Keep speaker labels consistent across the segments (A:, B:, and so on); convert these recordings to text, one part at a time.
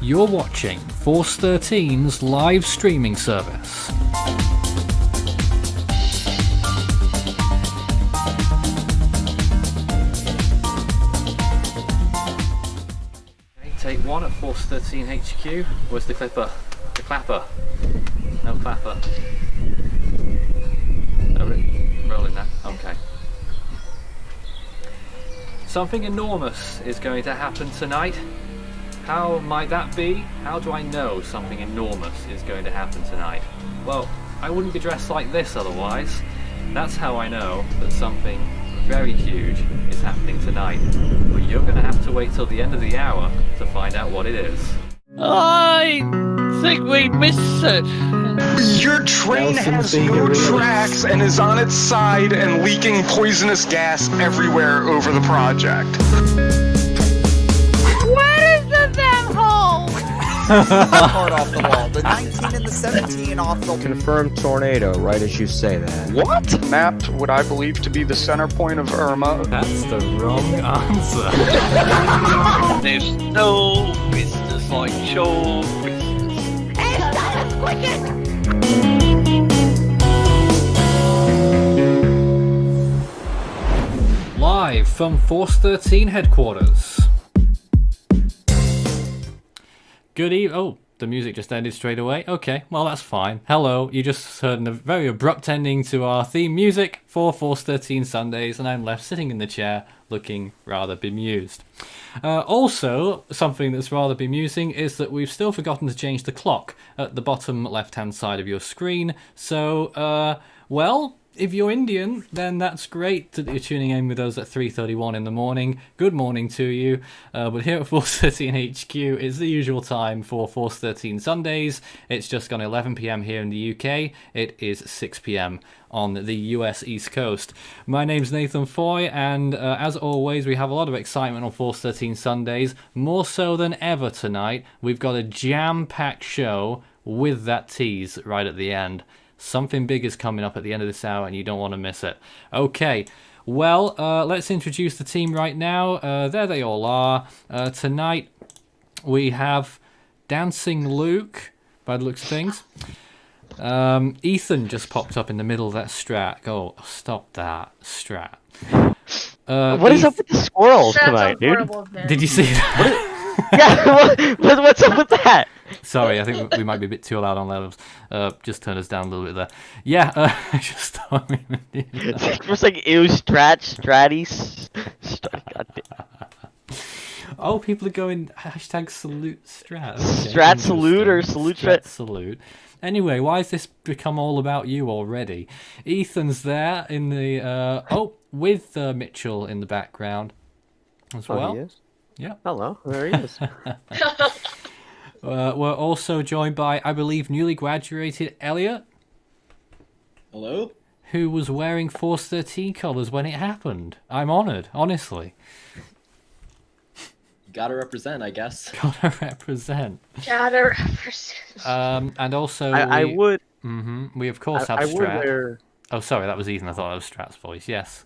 A: You're watching Force 13's live streaming service. Take one at Force 13 HQ. Where's the clipper? The clapper. No clapper. No, rolling that. Okay. Something enormous is going to happen tonight. How might that be? How do I know something enormous is going to happen tonight? Well, I wouldn't be dressed like this otherwise. That's how I know that something very huge is happening tonight. But you're going to have to wait till the end of the hour to find out what it is.
B: I think we missed it.
C: Your train has no tracks and is on its side and leaking poisonous gas everywhere over the project.
D: Where is the damn hole?
E: Part off the wall. The 19 and the 17 off the wall.
F: Confirmed tornado, right as you say that.
C: What? Mapped what I believe to be the center point of Irma.
A: That's the wrong answer.
B: There's no business like show business.
D: Hey, let us quicken!
A: Live from Force 13 headquarters. Good evening. Oh, the music just ended straight away. Okay, well that's fine. Hello, you just heard a very abrupt ending to our theme music for Force 13 Sundays, and I'm left sitting in the chair looking rather bemused. Also, something that's rather bemusing is that we've still forgotten to change the clock at the bottom left-hand side of your screen. So, well, if you're Indian, then that's great that you're tuning in with us at 3:31 in the morning. Good morning to you. But here at Force 13 HQ, it's the usual time for Force 13 Sundays. It's just gone 11 PM here in the UK. It is 6 PM on the US East Coast. My name's Nathan Foy, and as always, we have a lot of excitement on Force 13 Sundays. More so than ever tonight. We've got a jam-packed show with that tease right at the end. Something big is coming up at the end of this hour, and you don't want to miss it. Okay, well, let's introduce the team right now. There they all are. Tonight, we have Dancing Luke, by the looks of things. Ethan just popped up in the middle of that strat. Oh, stop that strat.
G: What is up with the squirrels tonight, dude?
A: Did you see that?
G: Yeah, what's up with that?
A: Sorry, I think we might be a bit too loud on levels. Just turn us down a little bit there. Yeah, just thought we would do that.
G: It's just like, ew, stratties.
A: Oh, people are going hashtag salute strat. Okay,
G: Strat salute or salute strat.
A: Salute. Anyway, why has this become all about you already? Ethan's there in the with Mitchell in the background as well.
F: He is?
A: Yeah.
F: Hello, there he is.
A: We're also joined by, I believe, newly graduated Elliot.
H: Hello?
A: Who was wearing Force 13 colours when it happened. I'm honoured, honestly.
H: Gotta represent, I guess.
A: Gotta represent.
D: Gotta represent.
A: And also...
G: I would...
A: we, of course, have
G: I
A: Strat.
G: would wear...
A: Oh, sorry, that was Ethan. I thought that was Strat's voice. Yes.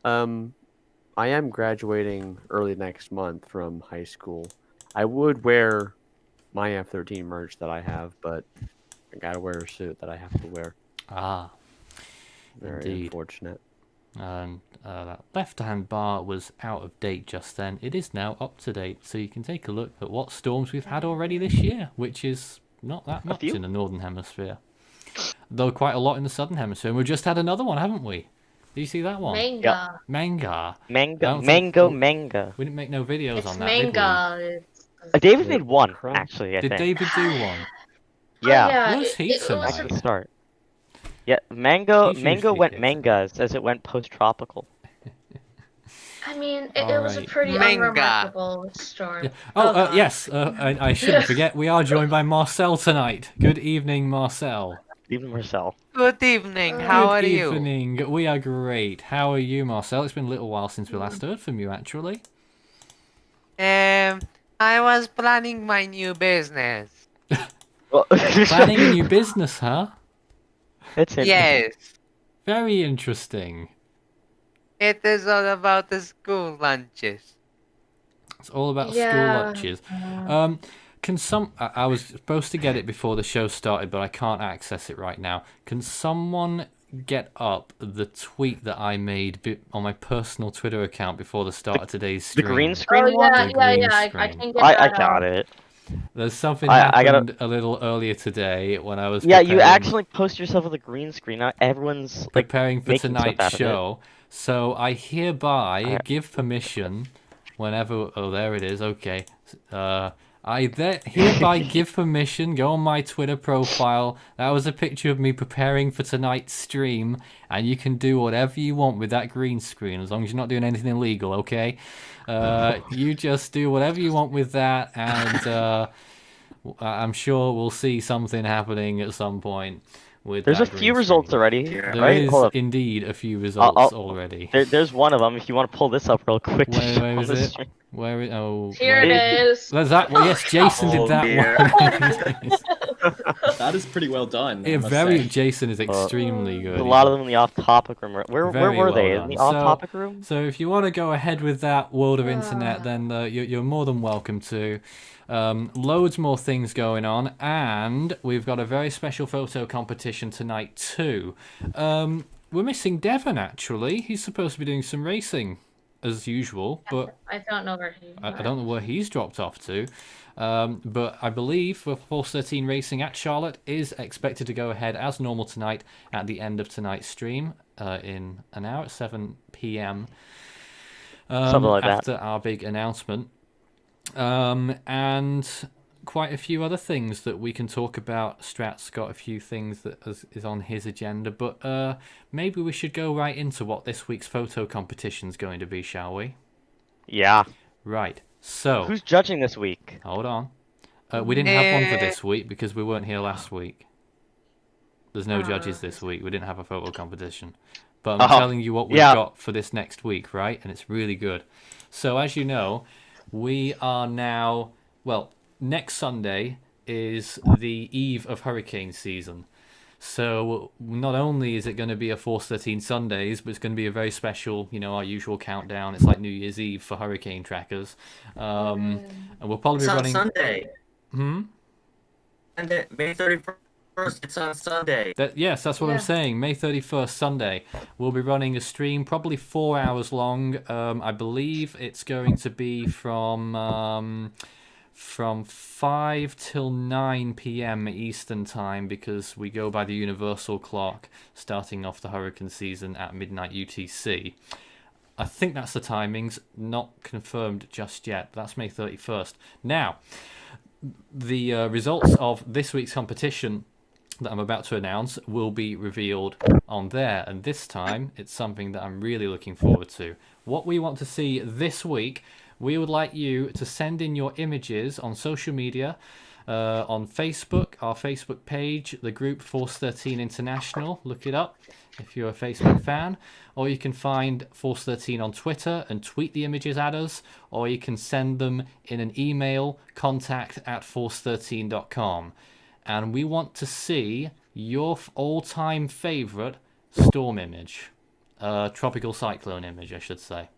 F: I am graduating early next month from high school. I would wear my F-13 merch that I have, but I gotta wear a suit that I have to wear.
A: Ah.
F: Very
A: Indeed.
F: unfortunate.
A: And that left-hand bar was out of date just then. It is now up to date, so you can take a look at what storms we've had already this year, which is not that much in the Northern Hemisphere. Though quite a lot in the Southern Hemisphere. And we've just had another one, haven't we? Did you see that one?
D: Manga.
A: Manga.
G: Manga.
A: We didn't make no videos
D: It's
A: on that,
D: manga.
G: David made one, actually, I
A: did we?
G: think.
A: Did David do one?
G: Yeah.
A: What was he tonight?
G: At the start. Yeah, Mango
A: He's usually
G: went
A: good.
G: manga as it went post-tropical.
D: I mean, it was a
A: Alright.
D: pretty
B: Manga.
D: unremarkable storm.
A: Yeah.
D: God.
A: Yes. I shouldn't forget. We are joined by Marcel tonight. Good evening, Marcel.
G: Even Marcel.
B: Good evening, how are
A: Good
B: you?
A: evening. We are great. How are you, Marcel? It's been a little while since we last heard from you, actually.
B: I was planning my new business.
A: Planning a new business, huh?
G: That's it.
B: Yes,
A: Very interesting.
B: it is all about the school lunches.
A: It's all about
D: Yeah.
A: school lunches. I was supposed to get it before the show started, but I can't access it right now. Can someone get up the tweet that I made on my personal Twitter account before the start of today's
G: The
A: stream?
G: green screen
D: Oh
G: one?
D: yeah,
A: The
D: yeah,
A: green
D: yeah. I
A: screen.
D: can get
G: I
D: that
G: got
D: out.
G: it.
A: There's something
G: I gotta-
A: happened a little earlier today when I was
G: Yeah, you
A: preparing-
G: actually post yourself with a green screen. Now everyone's like
A: preparing for
G: making stuff
A: tonight's
G: out of it.
A: show. So I hereby
G: Alright.
A: give permission whenever. Oh, there it is. Okay. Hereby give permission. Go on my Twitter profile. That was a picture of me preparing for tonight's stream, and you can do whatever you want with that green screen as long as you're not doing anything illegal. Okay. You just do whatever you want with that, and I'm sure we'll see something happening at some point. With
G: There's a
A: that
G: few
A: green
G: results
A: screen.
G: already,
A: There
G: right?
A: is
G: Hold up.
A: indeed a few results already.
G: There's one of them. If you want to pull this up real quick. to show
A: Where is
G: on the
A: it?
G: stream.
A: Where it? Oh,
D: Here it
A: where-
D: is.
A: There's that. Well, yes, Jason did that one.
H: That is pretty well done. I must
A: Very.
H: say.
A: Jason is extremely good.
G: There's a lot of them in the off-topic room. Where
A: Very
G: were
A: well
G: they?
A: done.
G: In the
A: So-
G: off-topic room?
A: So if you want to go ahead with that world of internet, then you're more than welcome to. Loads more things going on, and we've got a very special photo competition tonight too. We're missing Devon actually. He's supposed to be doing some racing as usual, but
D: I don't know where he.
A: I don't know where he's dropped off to. But I believe Force 13 Racing at Charlotte is expected to go ahead as normal tonight at the end of tonight's stream in an hour at 7 p.m.
G: Something like that.
A: After our big announcement. And quite a few other things that we can talk about. Strat's got a few things that is on his agenda, but maybe we should go right into what this week's photo competition is going to be, shall we?
G: Yeah.
A: Right. So
G: Who's judging this week?
A: hold on. We didn't have one for this week because we weren't here last week. There's no judges this week. We didn't have a photo competition. But I'm telling you what we've got for this next week, right? And it's really good. So as you know, we are now, well, next Sunday is the eve of hurricane season. So not only is it going to be a Force 13 Sundays, but it's going to be a very special, our usual countdown. It's like New Year's Eve for hurricane trackers. And we'll probably be running...
I: Sunday.
A: Hmm?
I: And May 31st, it's on Sunday.
A: Yes, that's what I'm saying. May 31st, Sunday. We'll be running a stream, probably 4 hours long. I believe it's going to be from 5 till 9 p.m. Eastern Time because we go by the universal clock, starting off the hurricane season at midnight UTC. I think that's the timings, not confirmed just yet. But that's May 31st. Now, the results of this week's competition that I'm about to announce will be revealed on there, and this time it's something that I'm really looking forward to. What we want to see this week, we would like you to send in your images on social media, on Facebook, our Facebook page, the group Force 13 International, look it up if you're a Facebook fan, or you can find Force 13 on Twitter and tweet the images at us, or you can send them in an email, contact@force13.com. And we want to see your all-time favorite storm image, tropical cyclone image, I should say.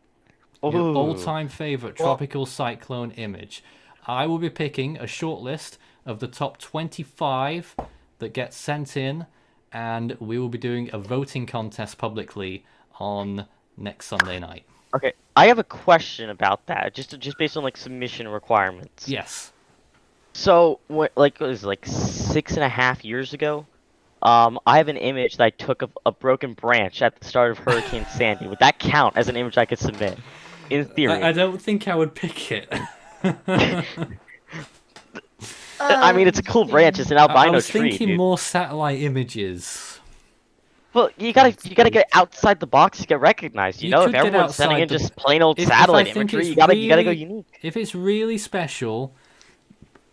A: Your all-time favorite tropical cyclone image. I will be picking a short list of the top 25 that get sent in, and we will be doing a voting contest publicly on next Sunday night.
G: Okay, I have a question about that, just based on submission requirements.
A: Yes.
G: So, what was it, 6.5 years ago? I have an image that I took of a broken branch at the start of Hurricane Sandy. Would that count as an image I could submit? In theory.
A: I don't think I would pick it.
G: I mean, it's a cool branch. It's an albino
A: I was
G: tree,
A: thinking
G: dude.
A: more satellite images.
G: Well, you gotta get outside the box to get recognized.
A: You
G: If
A: could get
G: everyone's sending in
A: outside the-
G: just plain old
A: If
G: satellite
A: I think
G: imagery,
A: it's
G: you gotta go
A: really-
G: unique.
A: If it's really special,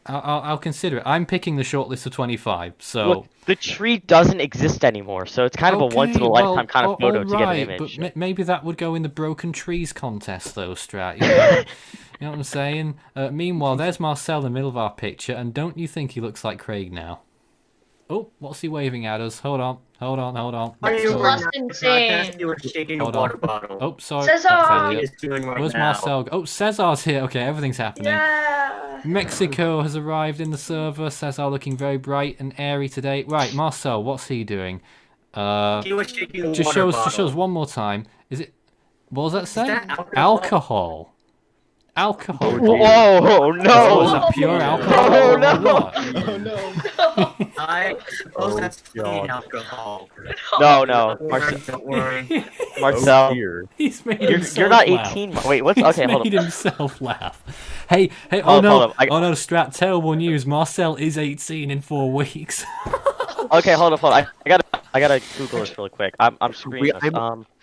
A: I'll consider it. I'm picking the short list of 25. So
G: Look, the tree doesn't exist anymore, so it's kind of a once in a lifetime kind of photo to get an image.
A: But maybe that would go in the broken trees contest, though, Strat. You know what I'm saying? Meanwhile, there's Marcel in the middle of our picture, and don't you think he looks like Craig now? Oh, what's he waving at us? Hold on.
D: That's
A: So-
D: less insane.
I: You were shaking
A: Hold
I: a
A: on.
I: water bottle.
A: Oh, sorry.
D: Cesar!
A: that's
I: He
A: Elliot.
I: is doing right
A: Where's
I: now.
A: Marcel? Oh, Cesar's here. Okay, everything's happening.
D: Yeah.
A: Mexico has arrived in the server. Says are looking very bright and airy today. Right, Marcel, what's he doing?
I: He was shaking a
A: Just
I: water
A: show
I: bottle.
A: us one more time. Is it? What does that say?
I: that
A: Alcohol. Alcohol.
G: Whoa, no!
A: Oh, is that pure alcohol?
G: Oh,
A: or
G: no.
A: what?
H: Oh no.
I: I suppose that's clean alcohol.
G: No,
I: Don't worry,
G: Marcel.
I: don't worry.
G: Marcel,
F: Here.
A: He's made
G: you're
A: himself
G: not
A: laugh.
G: 18. Wait, what's
A: He's
G: okay? Hold
A: made
G: on.
A: himself laugh. Hey, oh
G: Hold
A: no,
G: up,
A: oh no, Strat, terrible news. Marcel is 18 in 4 weeks.
G: Okay, hold up. I gotta Google this really quick. I'm screening this.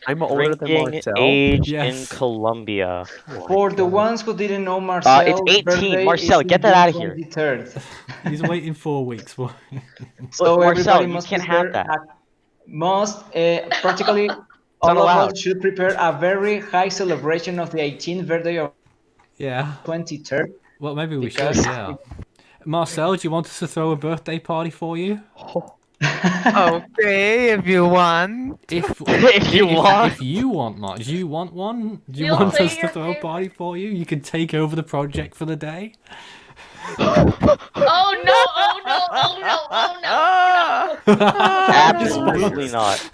F: I'm older than
G: Drinking
F: Marcel.
G: age
A: Yes.
G: in Colombia.
J: For the ones who didn't know, Marcel,
G: it's 18.
J: birthday
G: Marcel,
J: is
G: get that
J: June
G: outta here.
J: 23rd.
A: He's waiting 4 weeks. What?
J: So
G: Marcel,
J: everybody
G: you
J: must
G: can't
J: prepare
G: have that.
J: practically
G: not
J: all of
G: allowed.
J: us should prepare a very high celebration of the 18th birthday of
A: Yeah.
J: 23rd.
A: Well, maybe we should.
J: Because-
A: Yeah. Marcel, do you want us to throw a birthday party for you?
B: Okay, if you want.
A: If
G: If you want.
A: if you want, Mark, do you want one? Do you
D: You'll
A: want
D: say
A: us to
D: your
A: throw a
D: favorite-
A: party for you? You can take over the project for the day.
D: Oh no! Oh no! Oh no! Oh no!
G: Absolutely not.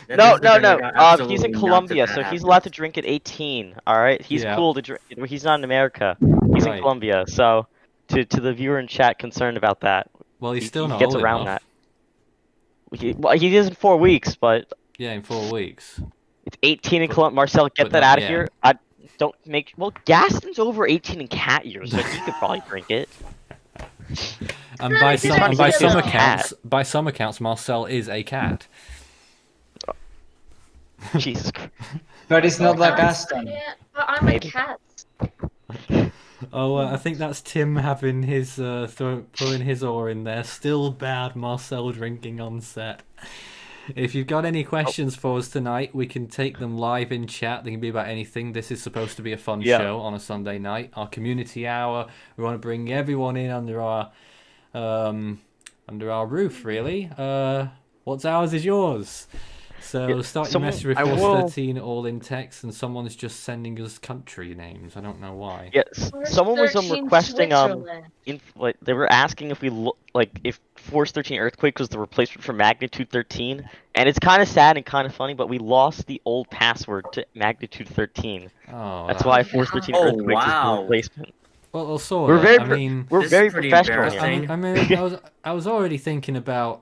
I: That
G: No,
I: is
G: no,
I: because
G: no.
I: I got
G: He's in
I: absolutely
G: Colombia,
I: nothing
G: so
I: to
G: he's
I: happen.
G: allowed to drink at 18. All right, he's
A: Yeah.
G: cool to drink. He's not in America. He's
A: Right.
G: in Colombia. So, to the viewer in chat concerned about that,
A: Well, he's
G: he-
A: still
G: he
A: not
G: gets
A: old
G: around
A: enough.
G: well, he is in 4 weeks, but
A: Yeah, in 4 weeks.
G: it's 18 in Colombia. Marcel, get
A: but
G: that
A: not
G: out of
A: yet.
G: here. I don't make. Well, Gaston's over 18 in cat years, so he could probably drink it.
A: And
D: Not
A: by
D: a
A: some
D: good
A: and by
D: idea.
A: some
G: He's a
A: accounts, Marcel is a cat.
G: Jesus Christ.
J: But it's not like
D: I'm
J: Aston.
D: But I'm a cat.
A: Oh, I think that's Tim having his pulling his oar in there. Still bad, Marcel drinking on set. If you've got any questions for us tonight, we can take them live in chat. They can be about anything. This is supposed to be a fun
G: Yeah.
A: show on a Sunday night. Our community hour. We want to bring everyone in under our roof, really. What's ours is yours. So
G: Yeah,
A: start your
G: someone-
A: message with
F: I will-
A: 413 all in text, and someone's just sending us country names. I don't know why.
G: Yes, someone was
D: 13
G: requesting
D: Switzerland.
G: like they were asking if we if Force 13 Earthquake was the replacement for Magnitude 13, and it's kind of sad and kind of funny, but we lost the old password to Magnitude 13.
A: Oh,
G: That's why Force 13
I: Oh,
G: Earthquake is the
I: wow.
G: replacement.
A: Well, sort
G: We're
A: of.
G: very
A: I mean,
G: we're
I: This is
G: very
I: pretty
G: professional
I: embarrassing.
G: here.
A: I mean, I was already thinking about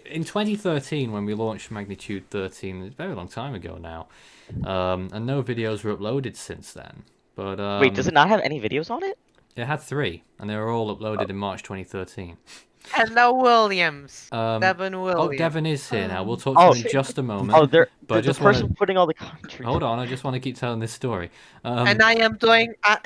A: in 2013 when we launched Magnitude 13. It's a very long time ago now, and no videos were uploaded since then. But
G: Wait, does it not have any videos on it?
A: It had 3, and they were all uploaded in March 2013.
B: Hello, Williams.
A: Um,
B: Devin Williams.
A: Oh, Devin is here now. We'll talk to
G: Oh.
A: him in just a moment.
G: Oh,
A: But I
G: the
A: just
G: person
A: wanna-
G: putting all the countries.
A: Hold on, I just want to keep telling this story.
B: And I am doing a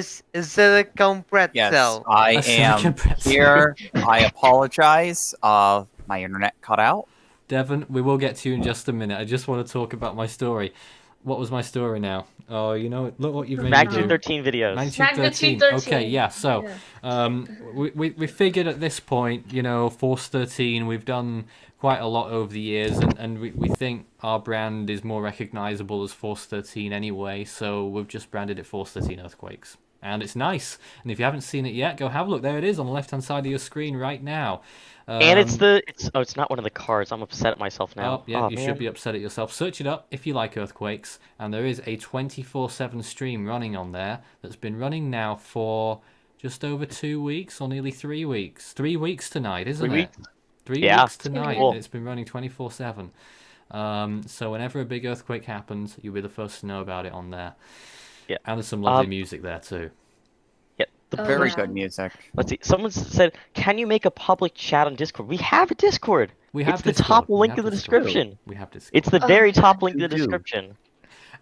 B: silicone pretzel.
K: Yes, I
A: A silicon
K: am
A: pretzel.
K: here. I apologize. My internet cut out.
A: Devon, we will get to you in just a minute. I just want to talk about my story. What was my story now? Oh, you know, look what you've made me
G: Magnitude
A: do.
G: 13 videos.
A: Magnitude 13. Okay, yeah. So, we figured at this point, you know, Force 13. We've done quite a lot over the years, and we think our brand is more recognizable as Force 13 anyway. So we've just branded it Force 13 Earthquakes, and it's nice. And if you haven't seen it yet, go have a look. There it is on the left-hand side of your screen right now.
G: And it's not one of the cards. I'm upset at myself now.
A: Oh, yeah, you
G: man.
A: should be upset at yourself. Search it up if you like earthquakes, and there is a 24/7 stream running on there that's been running now for just over 2 weeks, or nearly 3 weeks. 3 weeks tonight, isn't
G: 3
A: it?
G: weeks?
A: 3
G: Yeah.
A: weeks tonight.
G: Cool.
A: It's been running 24/7. So whenever a big earthquake happens, you'll be the first to know about it on there.
G: Yeah.
A: And there's some lovely music there too.
G: Yeah.
K: Very
D: yeah.
K: good music.
G: Let's see. Someone said, "Can you make a public chat on Discord?" We have a Discord.
A: We have
G: It's the
A: Discord.
G: top
A: We
G: link
A: have
G: in the
A: Discord.
G: description.
A: We have Discord.
G: It's the very top link in the
F: do.
G: description.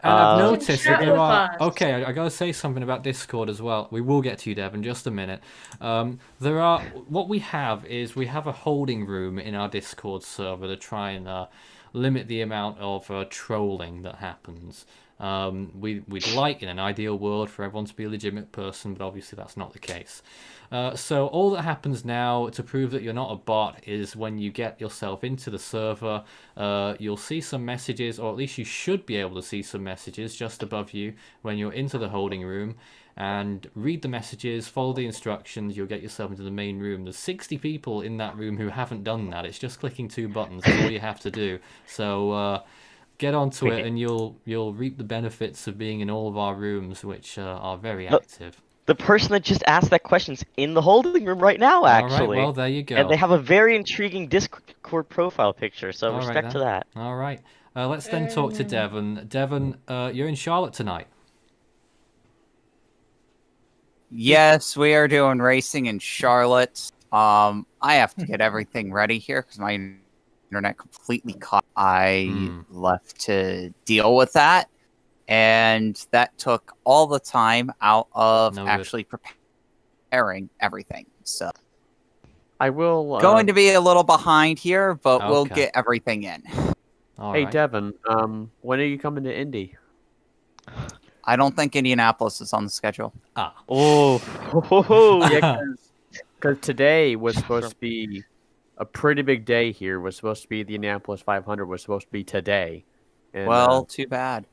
A: And I've
G: Uh,
A: noticed
D: Chat
A: that there
D: with
A: are.
D: us.
A: Okay, I gotta say something about Discord as well. We will get to you, Dev, in just a minute. There are. What we have is we have a holding room in our Discord server to try and limit the amount of trolling that happens. We'd like, in an ideal world, for everyone to be a legitimate person, but obviously that's not the case. So all that happens now to prove that you're not a bot is when you get yourself into the server, you'll see some messages, or at least you should be able to see some messages just above you when you're into the holding room, and read the messages, follow the instructions, you'll get yourself into the main room. There's 60 people in that room who haven't done that. It's just clicking 2 buttons, that's all you have to do. So get onto it, and you'll reap the benefits of being in all of our rooms, which are very active.
G: The person that just asked that question's in the holding room right now, actually.
A: All right, well, there you go.
G: And they have a very intriguing Discord profile picture, so
A: All
G: respect
A: right,
G: to that.
A: All right. Let's then talk to Devon. Devon, you're in Charlotte tonight.
K: Yes, we are doing racing in Charlotte. I have to get everything ready here because my internet completely cut. I left to deal with that, and that took all the time out of actually preparing everything. So
F: I will
K: going to be a little behind here, but we'll get everything in.
F: Hey, Devon, when are you coming to Indy?
K: I don't think Indianapolis is on the schedule.
F: Yeah, because today was supposed to be a pretty big day here. Was supposed to be the Indianapolis 500. Was supposed to be today. And,
K: well, too bad.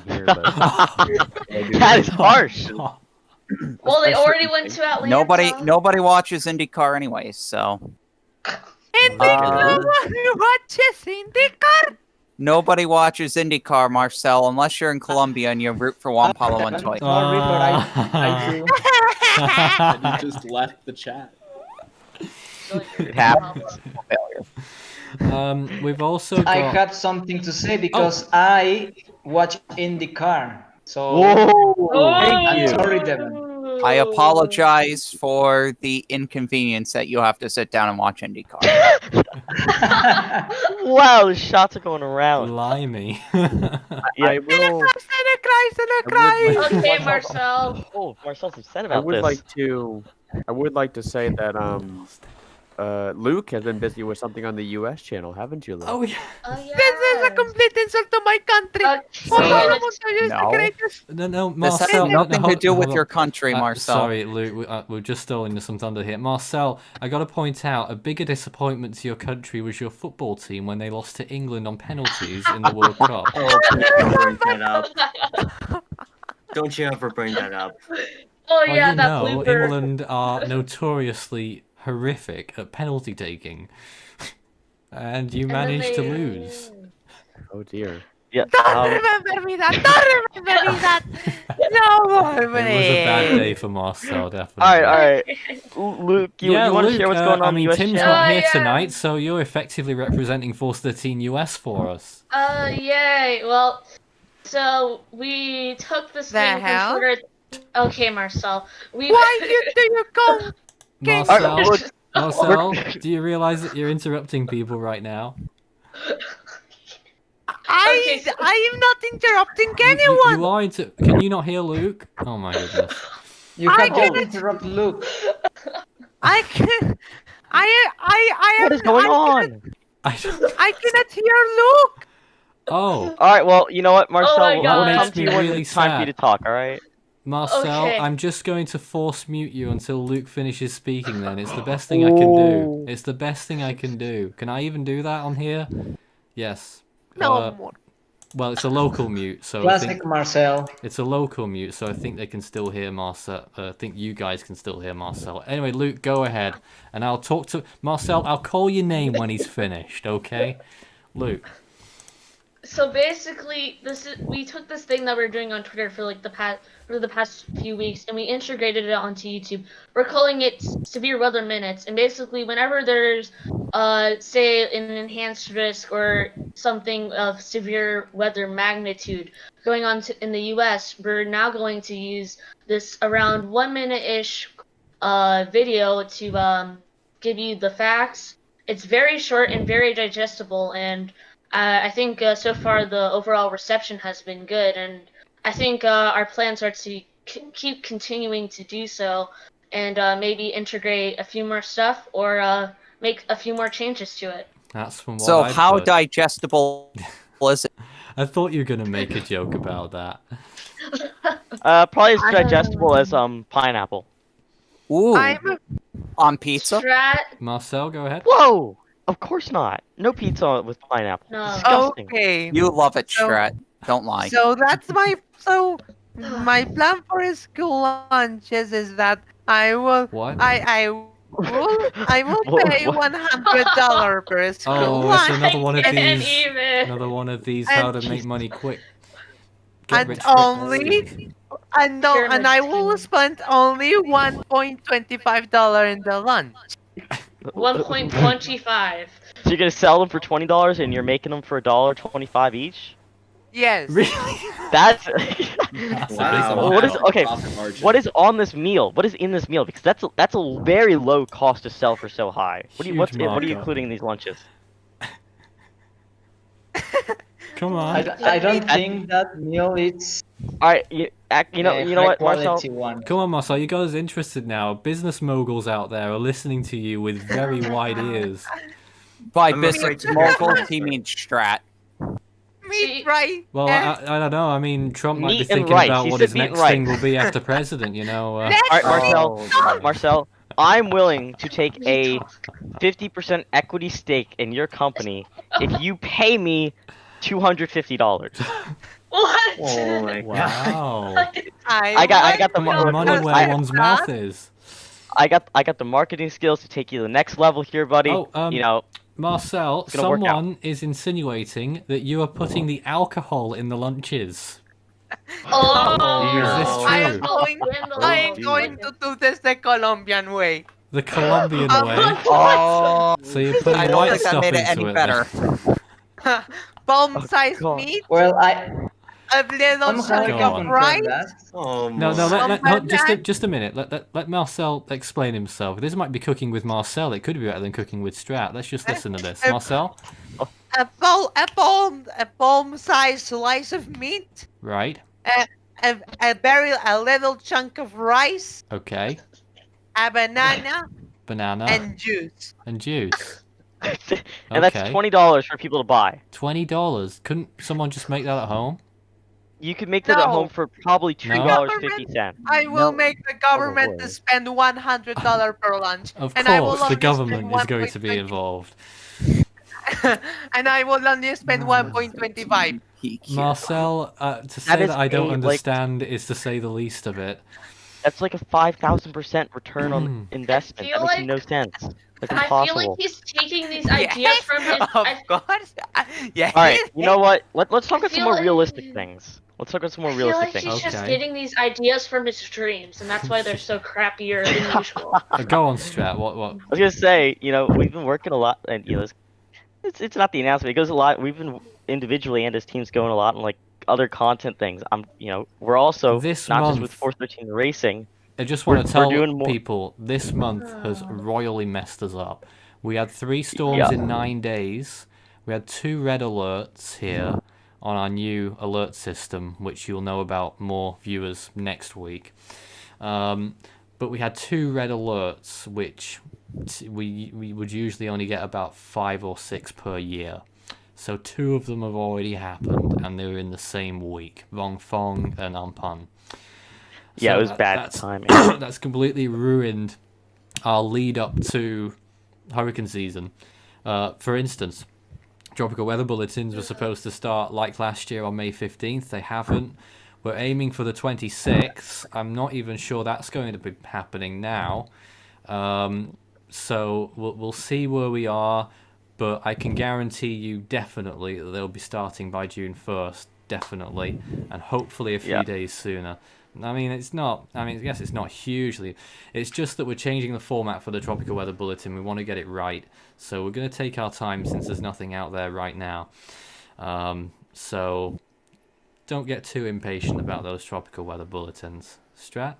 F: Here, but
G: that is harsh.
D: Well, they already went to Atlanta.
K: Nobody watches IndyCar anyways, so. Nobody watches IndyCar, Marcel, unless you're in Colombia and you root for Juan Pablo Montoya.
H: And you just left the chat.
K: It happens.
A: We've also got...
J: I have something to say because I watch IndyCar. So I'm sorry, Devon.
K: I apologize for the inconvenience that you have to sit down and watch IndyCar.
G: Wow, the shots are going around.
A: Blimey.
F: I will.
D: Okay, Marcel.
G: Oh, Marcel's upset about
F: I would
G: this.
F: like to say that Luke has been busy with something on the U.S. channel, haven't you, Luke?
A: Oh, yeah.
D: This is a complete insult to my country.
A: No,
K: This has
A: Marcel,
K: nothing to do with
A: hold
K: your
A: on.
K: country, Marcel.
A: Sorry, Luke, we're just stolen some thunder here. Marcel, I got to point out, a bigger disappointment to your country was your football team when they lost to England on penalties in the World Cup.
I: Oh, please don't bring that up. Don't you ever bring that up.
D: Oh
A: Well,
D: yeah,
A: you
D: that
A: know,
D: blooper.
A: England are notoriously horrific at penalty taking, and you managed to lose.
F: Oh dear.
G: Yeah.
B: Don't remember me that. Don't remember me that. No more.
A: It was a bad day for Marcel, definitely.
G: All right. Luke, you want to share what's going on
A: I mean,
G: in the US
A: Tim's
G: channel?
A: not here tonight, so you're effectively representing Force 13 US for us.
D: Yay. Well, so we took this thing from Twitter. Okay, Marcel.
B: Why do you come?
A: Marcel, do you realize that you're interrupting people right now?
B: I am not interrupting anyone.
A: You are Can you not hear Luke? Oh my goodness.
J: You have to interrupt Luke.
B: I can.
G: What is going on?
B: I cannot hear Luke.
A: Oh.
G: All right. Well, you know what, Marcel?
D: my
G: We'll
D: God.
G: come
A: Makes
G: to
A: me
G: you when
A: really
G: it's time for you
A: sad.
G: to talk. All right.
A: Marcel,
D: Okay.
A: I'm just going to force mute you until Luke finishes speaking then. It's the best thing I can do. It's the best thing I can do. Can I even do that on here? Yes.
B: No more.
A: Well, it's a local mute, so I
J: Classic
A: think
J: Marcel.
A: it's a local mute, so I think they can still hear Marcel. I think you guys can still hear Marcel. Anyway, Luke, go ahead, and I'll talk to Marcel. I'll call your name when he's finished, okay? Luke.
D: So basically, we took this thing that we were doing on Twitter for like the past few weeks, and we integrated it onto YouTube. We're calling it Severe Weather Minutes, and basically, whenever there's, say, an enhanced risk or something of severe weather magnitude going on in the U.S., we're now going to use this around 1 minute-ish video to give you the facts. It's very short and very digestible, and I think so far the overall reception has been good, and I think our plans are to keep continuing to do so, and maybe integrate a few more stuff or make a few more changes to it.
A: That's from what
K: So
A: I've
K: how
A: heard.
K: digestible is it?
A: I thought you were gonna make a joke about that.
G: Probably as digestible as pineapple.
K: Ooh,
B: I'm
K: on pizza?
D: Strat.
A: Marcel, go ahead.
G: Whoa! Of course not. No pizza with pineapple.
D: No.
G: Disgusting.
B: okay.
K: You love it,
B: So-
K: Strat. Don't lie.
B: So that's my plan for his school lunches is that I will
A: What?
B: I will pay $100 per school
A: Oh, it's
B: lunch.
A: another one of
D: I can't
A: these.
D: even.
A: Another one of these. How to
B: And-
A: make money quick. Get
B: And
A: rich quick
B: only
A: schemes.
B: and I will spend only $1.25 in the lunch.
D: 1.25.
G: So you're gonna sell them for $20 and you're making them for $1.25 each?
B: Yes.
A: Really?
G: That's
H: Wow.
G: What is okay?
H: Profit margin.
G: What is on this meal? What is in this meal? Because that's a very low cost to sell for so high. What are you
A: Huge
G: what are you
A: markup.
G: including in these lunches?
A: Come on.
J: I don't think that meal is
G: All right, you know what, Marcel?
J: quality one.
A: Come on, Marcel. You guys are interested now. Business moguls out there are listening to you with very wide ears.
K: By
I: I'm afraid
K: business
I: to hear
K: moguls, he means Strat.
B: Meat, right?
A: Well, I don't know. I mean, Trump might be
G: Meat and
A: thinking
G: rice.
A: about
G: He
A: what
G: said
A: his
G: meat and
A: next thing
G: rice.
A: will be after president. You know.
G: All right, Marcel.
F: Oh,
G: Marcel, I'm willing to take a 50% equity stake in your company if you pay me $250.
D: What?
I: Oh my god.
A: Wow.
G: I got the
A: Put your money
G: look,
A: where one's mouth is.
G: I got the marketing skills to take you to the next level here, buddy.
A: Oh,
G: You know,
A: Marcel,
G: gonna work out.
A: someone is insinuating that you are putting the alcohol in the lunches.
D: Oh.
A: Is this
B: I am
A: true?
B: going to do this the Colombian way.
A: The Colombian way.
K: Oh,
A: So you're putting
K: I don't
A: white
K: think that
A: stuff
K: made it
A: into
K: any
A: it.
K: better.
A: then.
B: Bomb-sized
G: God.
B: meat,
J: Well,
B: a little
J: I'm
B: chunk
J: happy
A: Go
J: to
B: of
A: on.
J: confirm
B: rice.
J: that.
I: Oh
A: No,
I: my.
A: just a minute. Let Marcel explain himself. This might be cooking with Marcel. It could be better than cooking with Strat. Let's just listen to this. Marcel,
B: A palm-sized slice of meat,
A: right?
B: a little chunk of rice,
A: Okay.
B: a banana,
A: Banana
B: and juice.
A: and juice.
G: and that's
A: Okay.
G: $20 for people to buy.
A: $20. Couldn't someone just make that at home?
G: You could make that at
B: No.
G: home for probably
A: No.
G: $2.50.
B: I will
K: No.
B: make the government to
F: way.
B: spend $100 per lunch.
A: Of
B: and I will
A: course, the
B: only
A: government
B: spend
A: is going to be
B: 1.20
A: involved.
B: and I will only spend 1.25.
A: Marcel, to say
G: That
A: that,
G: is
A: I don't
G: a, like-
A: understand is to say the least of it.
G: That's like a 5,000% return on investment.
D: feel
G: That makes
D: like-
G: no sense. That's
D: I feel like
G: impossible.
D: he's taking these ideas from his.
B: Of course. Yeah.
G: All right, you know what? Let's talk about some
D: feel
G: more
D: like-
G: realistic things. Let's talk about some more
D: I feel
G: realistic
D: like he's
G: things.
D: just
A: Okay.
D: getting these ideas from his dreams, and that's why they're so crappier than usual.
A: Go on, Strat. What?
G: I was gonna say, you know, we've been working a lot, and you know, it's not the announcement. It goes a lot. We've been individually and as teams going a lot on like other content things. You know, we're also
A: This
G: not
A: month-
G: just with 413 Racing.
A: I just want
G: We're-
A: to tell
G: we're doing more-
A: people this month has royally messed us up. We had 3 storms
G: Yeah.
A: in 9 days. We had 2 red alerts here on our new alert system, which you'll know about more viewers next week. But we had 2 red alerts, which we would usually only get about 5 or 6 per year. So 2 of them have already happened, and they were in the same week. Vong Fong and Ampan.
G: Yeah,
A: So
G: it was bad
A: that's-
G: timing.
A: That's completely ruined our lead up to hurricane season. For instance, tropical weather bulletins were supposed to start like last year on May 15th. They haven't. We're aiming for the 26th. I'm not even sure that's going to be happening now. So we'll see where we are, but I can guarantee you definitely that they'll be starting by June 1st, definitely, and hopefully a few days sooner. I mean, it's not. I mean, yes, it's not hugely. It's just that we're changing the format for the tropical weather bulletin. We want to get it right, so we're going to take our time since there's nothing out there right now. So don't get too impatient about those tropical weather bulletins. Strat?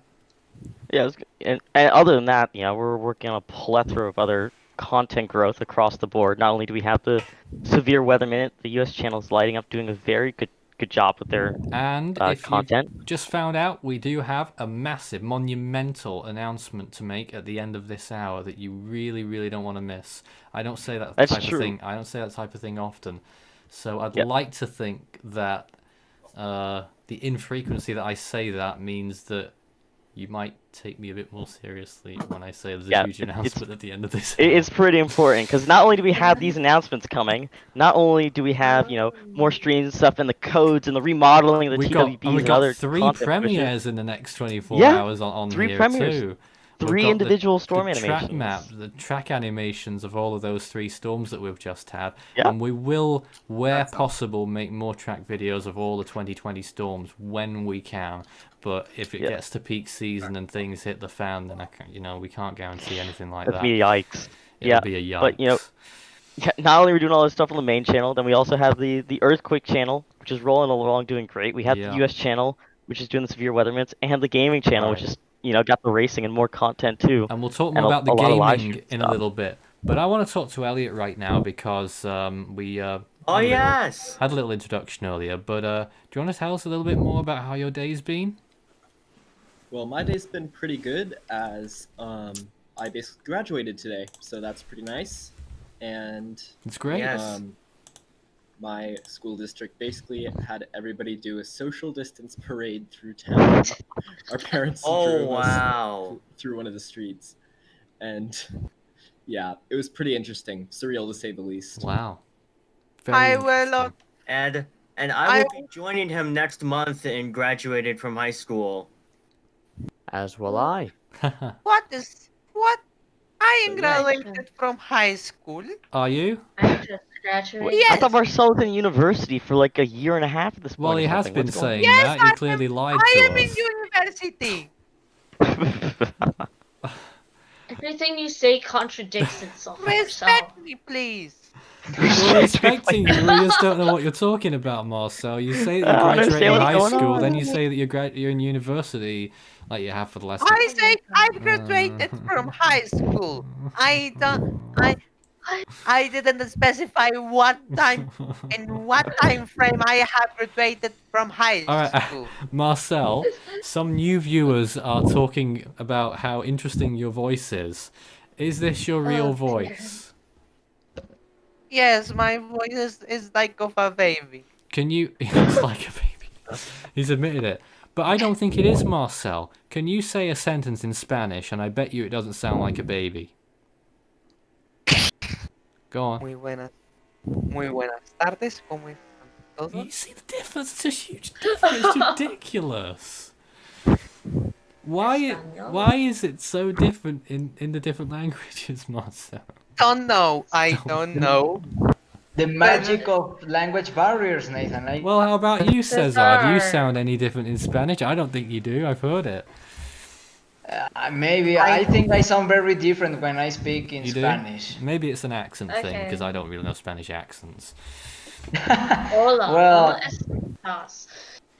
G: Yeah, and other than that, you know, we're working on a plethora of other content growth across the board. Not only do we have the severe weather minute, the U.S. channel is lighting up, doing a very good good job with their
A: And if
G: content.
A: you just found out, we do have a massive, monumental announcement to make at the end of this hour that you really, really don't want to miss. I don't say that
G: That's
A: type
G: true.
A: of thing. I don't say that type of thing often. So I'd
G: Yep.
A: like to think that the infrequency that I say that means that you might take me a bit more seriously when I say there's a huge announcement at the end of this.
G: It's pretty important because not only do we have these announcements coming, not only do we have more streams and stuff and the codes and the remodeling of the
A: We've
G: TWBs
A: got, and we
G: and
A: got
G: other
A: 3
G: content
A: premieres in the next 24
G: Yeah,
A: hours on
G: 3
A: here
G: premieres.
A: too.
G: 3
A: We've got
G: individual storm
A: the track
G: animations.
A: map, the track animations of all of those 3 storms that we've just had,
G: Yeah.
A: and we will, where possible, make more track videos of all the 2020 storms when we can. But if it gets to peak season and things hit the fan, then we can't guarantee anything like
G: That'd
A: that.
G: be a yikes.
A: It'll be a yikes.
G: But not only are we doing all this stuff on the main channel, then we also have the Earthquake channel, which is rolling along, doing great. We have the US channel, which is doing the severe weather minutes, and the gaming channel, which is got the racing and more content too.
A: And we'll talk more about the gaming in a little bit. But I want to talk to Elliot right now because we had a little introduction earlier. But do you want to tell us a little bit more about how your day's been?
L: Well, my day's been pretty good as I basically graduated today, so that's pretty nice. And
A: it's great.
L: My school district basically had everybody do a social distance parade through town. Our parents drove us through one of the streets, and yeah, it was pretty interesting, surreal to say the least.
A: Wow.
B: I will.
I: And I will be joining him next month in graduated from high school.
F: As will I.
B: What? I am graduated from high school.
A: Are you?
B: Yes.
G: I thought Marcel's in university for like a year and a half at this point.
A: Well, he has been
G: What's going
A: saying
G: on?
A: that. He clearly lied
B: I
A: to
B: am in
A: us.
B: university.
D: Everything you say contradicts itself.
B: Respect me, please.
A: We're respecting you. We just don't know what you're talking about, Marcel. You say that you graduated high school, then you say that you're in university, like you have for the last.
B: I say I graduated from high school. I didn't specify what time and what time frame I have graduated from high school.
A: Marcel, some new viewers are talking about how interesting your voice is. Is this your real voice?
B: Yes, my voice is like of a baby.
A: Can you? It's like a baby. He's admitted it. But I don't think it is, Marcel. Can you say a sentence in Spanish, and I bet you it doesn't sound like a baby? Go on.
B: Muy buenas tardes. ¿Cómo están todos?
A: You see the difference? It's a huge difference. It's ridiculous. Why is it so different in the different languages, Marcel?
B: Don't know. I don't know.
J: The magic of language barriers, Nathan.
A: Well, how about you, Cesar? Do you sound any different in Spanish? I don't think you do. I've heard it.
J: Maybe. I think I sound very different when I speak in Spanish.
A: Maybe it's an accent thing, because I don't really know Spanish accents.
D: Hola.
J: Well,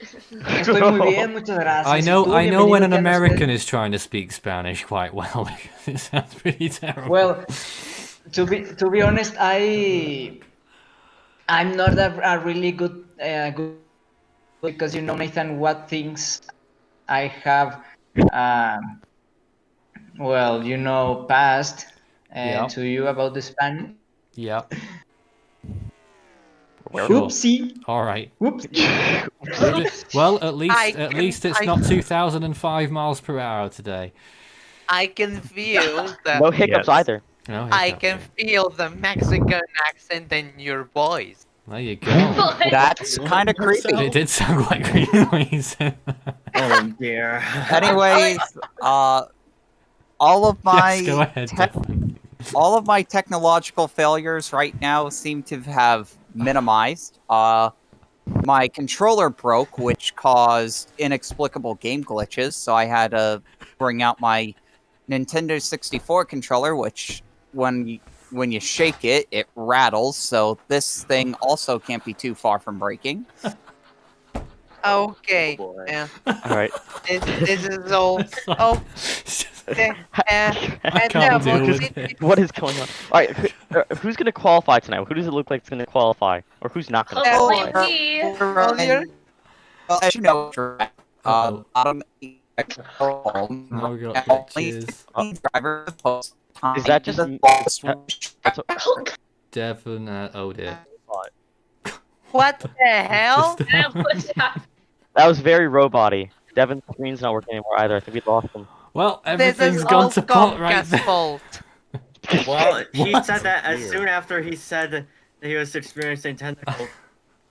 B: Estoy muy bien, muchas gracias.
A: I know when an American is trying to speak Spanish quite well, because it sounds pretty terrible.
J: Well, to be honest, I'm not a really good because Nathan, what things I have passed to you about the Spanish.
A: Yeah.
J: Whoopsie.
A: All right.
J: Whoops.
A: Well, at least it's not 2,005 miles per hour today.
B: I can feel the.
G: No hiccups either.
A: No hiccups.
B: I can feel the Mexican accent in your voice.
A: There you go.
K: That's kind of creepy.
A: It did sound quite creepy when you said that.
I: Oh dear.
K: Anyways, all of my
A: Yes, go ahead,
K: all of my technological failures right now seem to have minimized. My controller broke, which caused inexplicable game glitches, so I had to bring out my Nintendo 64 controller, which when you shake it, it rattles, so this thing also can't be too far from breaking.
B: Okay.
F: Oh, boy.
B: Yeah.
G: All right.
B: This is all. Oh.
A: I can't deal with it.
G: What is going on? All right, who's gonna qualify tonight? Who does it look like is gonna qualify, or who's not gonna
D: Hopefully
G: qualify?
D: me.
J: Earlier.
K: Well, as you know, bottom
A: Oh, we got glitches.
K: driver post.
G: Is that just
A: Devon, oh dear.
B: What the hell?
G: That was very robot-y. Devin's screen's not working anymore either. I think we lost him.
A: Well,
B: This
A: everything's
B: is
A: gone
B: all
A: to pot right
B: Comcast's
A: there.
B: fault.
I: Well, he
A: What?
I: said that as
G: Weird.
I: soon after he said that he was experiencing technical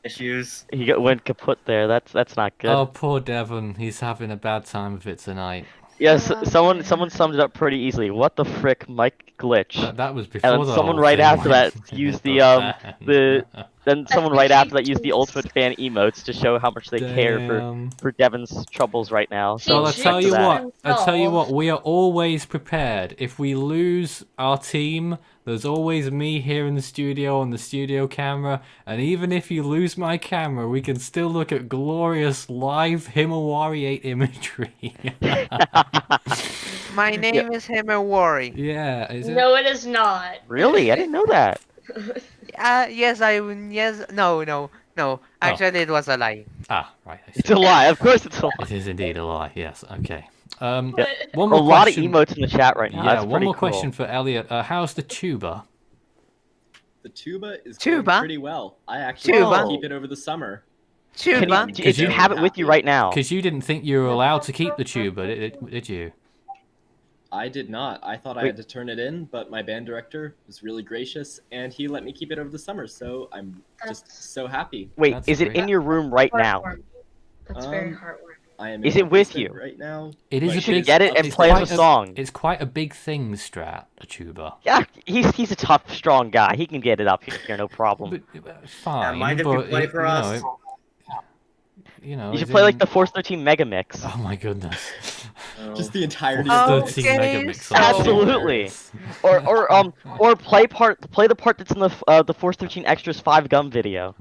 I: issues.
G: He went kaput there. That's not good.
A: Oh, poor Devon. He's having a bad time of it tonight.
G: Yes, someone summed it up pretty easily. What the frick, Mike glitch?
A: That was before
G: And
A: the
G: then someone
A: whole
G: right
A: thing
G: after
A: went
G: that used the
A: bad.
G: then someone right after that used the ultimate fan emotes to show how much they care
A: Damn.
G: for Devin's troubles right now. So
A: Well, I tell you
G: respect
A: what. I tell you
D: himself.
A: what. We are always prepared. If we lose our team, there's always me here in the studio on the studio camera. And even if you lose my camera, we can still look at glorious live Himawari 8 imagery.
B: My name is Himawari.
A: Yeah, is it?
D: No, it is not.
G: Really? I didn't know that.
B: Yes, no. Actually, it was a lie.
A: Ah, right. I see.
G: It's a lie. Of course it's a lie.
A: It is indeed a lie. Yes. Okay.
G: Yeah.
A: One
G: A
A: more
G: lot
A: question.
G: of emotes in the chat right now.
A: Yeah,
G: That's
A: one
G: pretty
A: more
G: cool.
A: question for Elliot. How's the tuba?
L: The tuba is
B: Tuba?
L: going pretty well. I actually
B: Tuba?
L: keep it over the summer.
B: Tuba.
G: Do you have it with you right now?
A: Because you didn't think you were allowed to keep the tuba, did you?
L: I did not. I thought I had to turn it in, but my band director was really gracious, and he let me keep it over the summer, so I'm just so happy.
G: Wait,
A: That's
G: is it
A: great.
G: in your room right now?
D: That's very
L: Um,
D: heartwarming.
L: I am
G: Is
L: in
G: it with
L: Boston
G: you?
L: right now?
A: It is
L: but
A: a
G: should
A: big.
G: get it and
A: it's
G: play us
A: quite
G: a song.
A: It's quite a big thing, Strat. A tuba.
G: Yeah, he's a tough, strong guy. He can get it up here, no problem.
A: But fine.
I: mind if you
A: but
I: play
A: it-
I: for us?
A: You know,
G: You should
A: it's
G: play like
A: in-
G: the Force 13 Mega Mix.
A: Oh my goodness.
L: Just the entirety
A: Force
L: of
A: 13
L: it.
A: mega mix.
G: Absolutely. Or play the part that's in the Force 13 Extras 5 Gum video.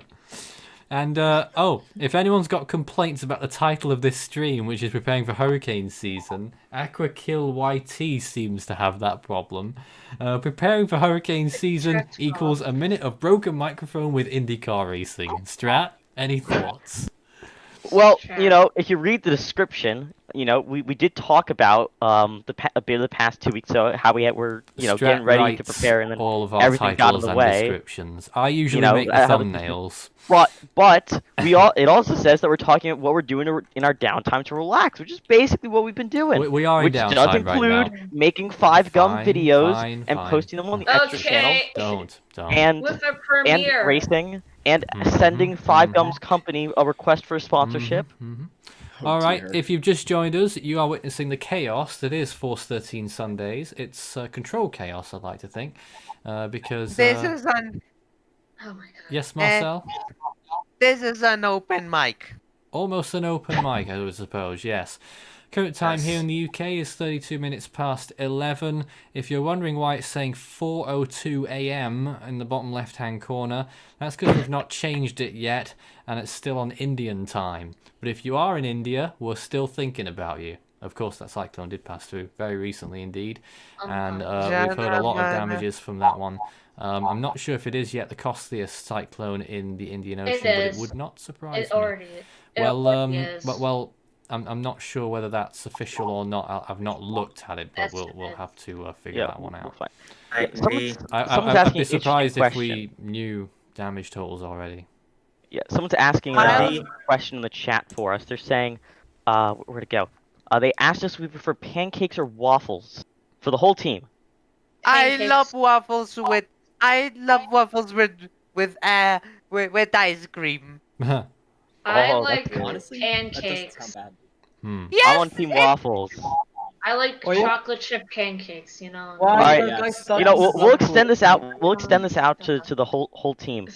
A: And if anyone's got complaints about the title of this stream, which is preparing for hurricane season, Aqua Kill YT seems to have that problem. Preparing for hurricane season equals a minute of broken microphone with IndyCar racing. Strat, any thoughts?
G: Well, you know, if you read the description, you know, we did talk about a bit of the past 2 weeks, so how were
A: Strat
G: getting ready to
A: writes
G: prepare, and then
A: all of our
G: everything got in
A: titles
G: the
A: and
G: way.
A: descriptions. I usually
G: know,
A: make the
G: how the-
A: thumbnails.
G: But it also says that we're talking about what we're doing in our downtime to relax, which is basically what we've been doing.
A: We are in
G: which does
A: downtime right now.
G: include making 5 Gum
A: Fine,
G: videos
A: fine,
G: and
A: fine.
G: posting them on the extra channel,
A: Don't.
G: and
D: With a premiere.
G: racing, and sending 5 Gum's company a request for a sponsorship.
A: All right,
L: dear.
A: if you've just joined us, you are witnessing the chaos that is Force 13 Sundays. It's controlled chaos, I'd like to think, because...
B: This is an
D: Oh my god.
A: Yes, Marcel?
B: this is an open mic.
A: Almost an open mic, I would suppose, yes. Current time here in the UK is 32 minutes past 11. If you're wondering why it's saying 4:02 a.m. in the bottom left-hand corner, that's because we've not changed it yet, and it's still on Indian time. But if you are in India, we're still thinking about you. Of course, that cyclone did pass through very recently indeed, and we've heard a lot of damages from that one. I'm not sure if it is yet the costliest cyclone in the Indian Ocean, but it
D: is.
A: would not surprise
D: It
A: me.
D: already is. It
A: Well,
D: already is.
A: I'm not sure whether that's official or not. I've not looked at it, but
D: That's
A: we'll
D: it.
A: have to figure
G: Yeah,
A: that one out.
G: fine.
I: We-
G: Someone's
A: I'd
G: asking
A: be
G: an
A: surprised
G: interesting
A: if we knew damage totals already.
G: Yeah, someone's asking a question in the chat for us. They're saying, where'd it go? They asked us if we prefer pancakes or waffles for the whole team.
B: I love waffles with with ice cream.
D: I
G: Oh,
D: like
G: that's good.
L: Honestly, that doesn't
D: pancakes.
L: sound
A: Hmm.
B: Yes.
G: I'm on Team Waffles.
D: I like
J: Oh, yeah?
D: chocolate chip pancakes, you know.
J: Why
G: Alright,
J: are you guys
L: yes.
J: talking
G: You know, we'll
J: so
G: extend this out. We'll extend this out to the whole team,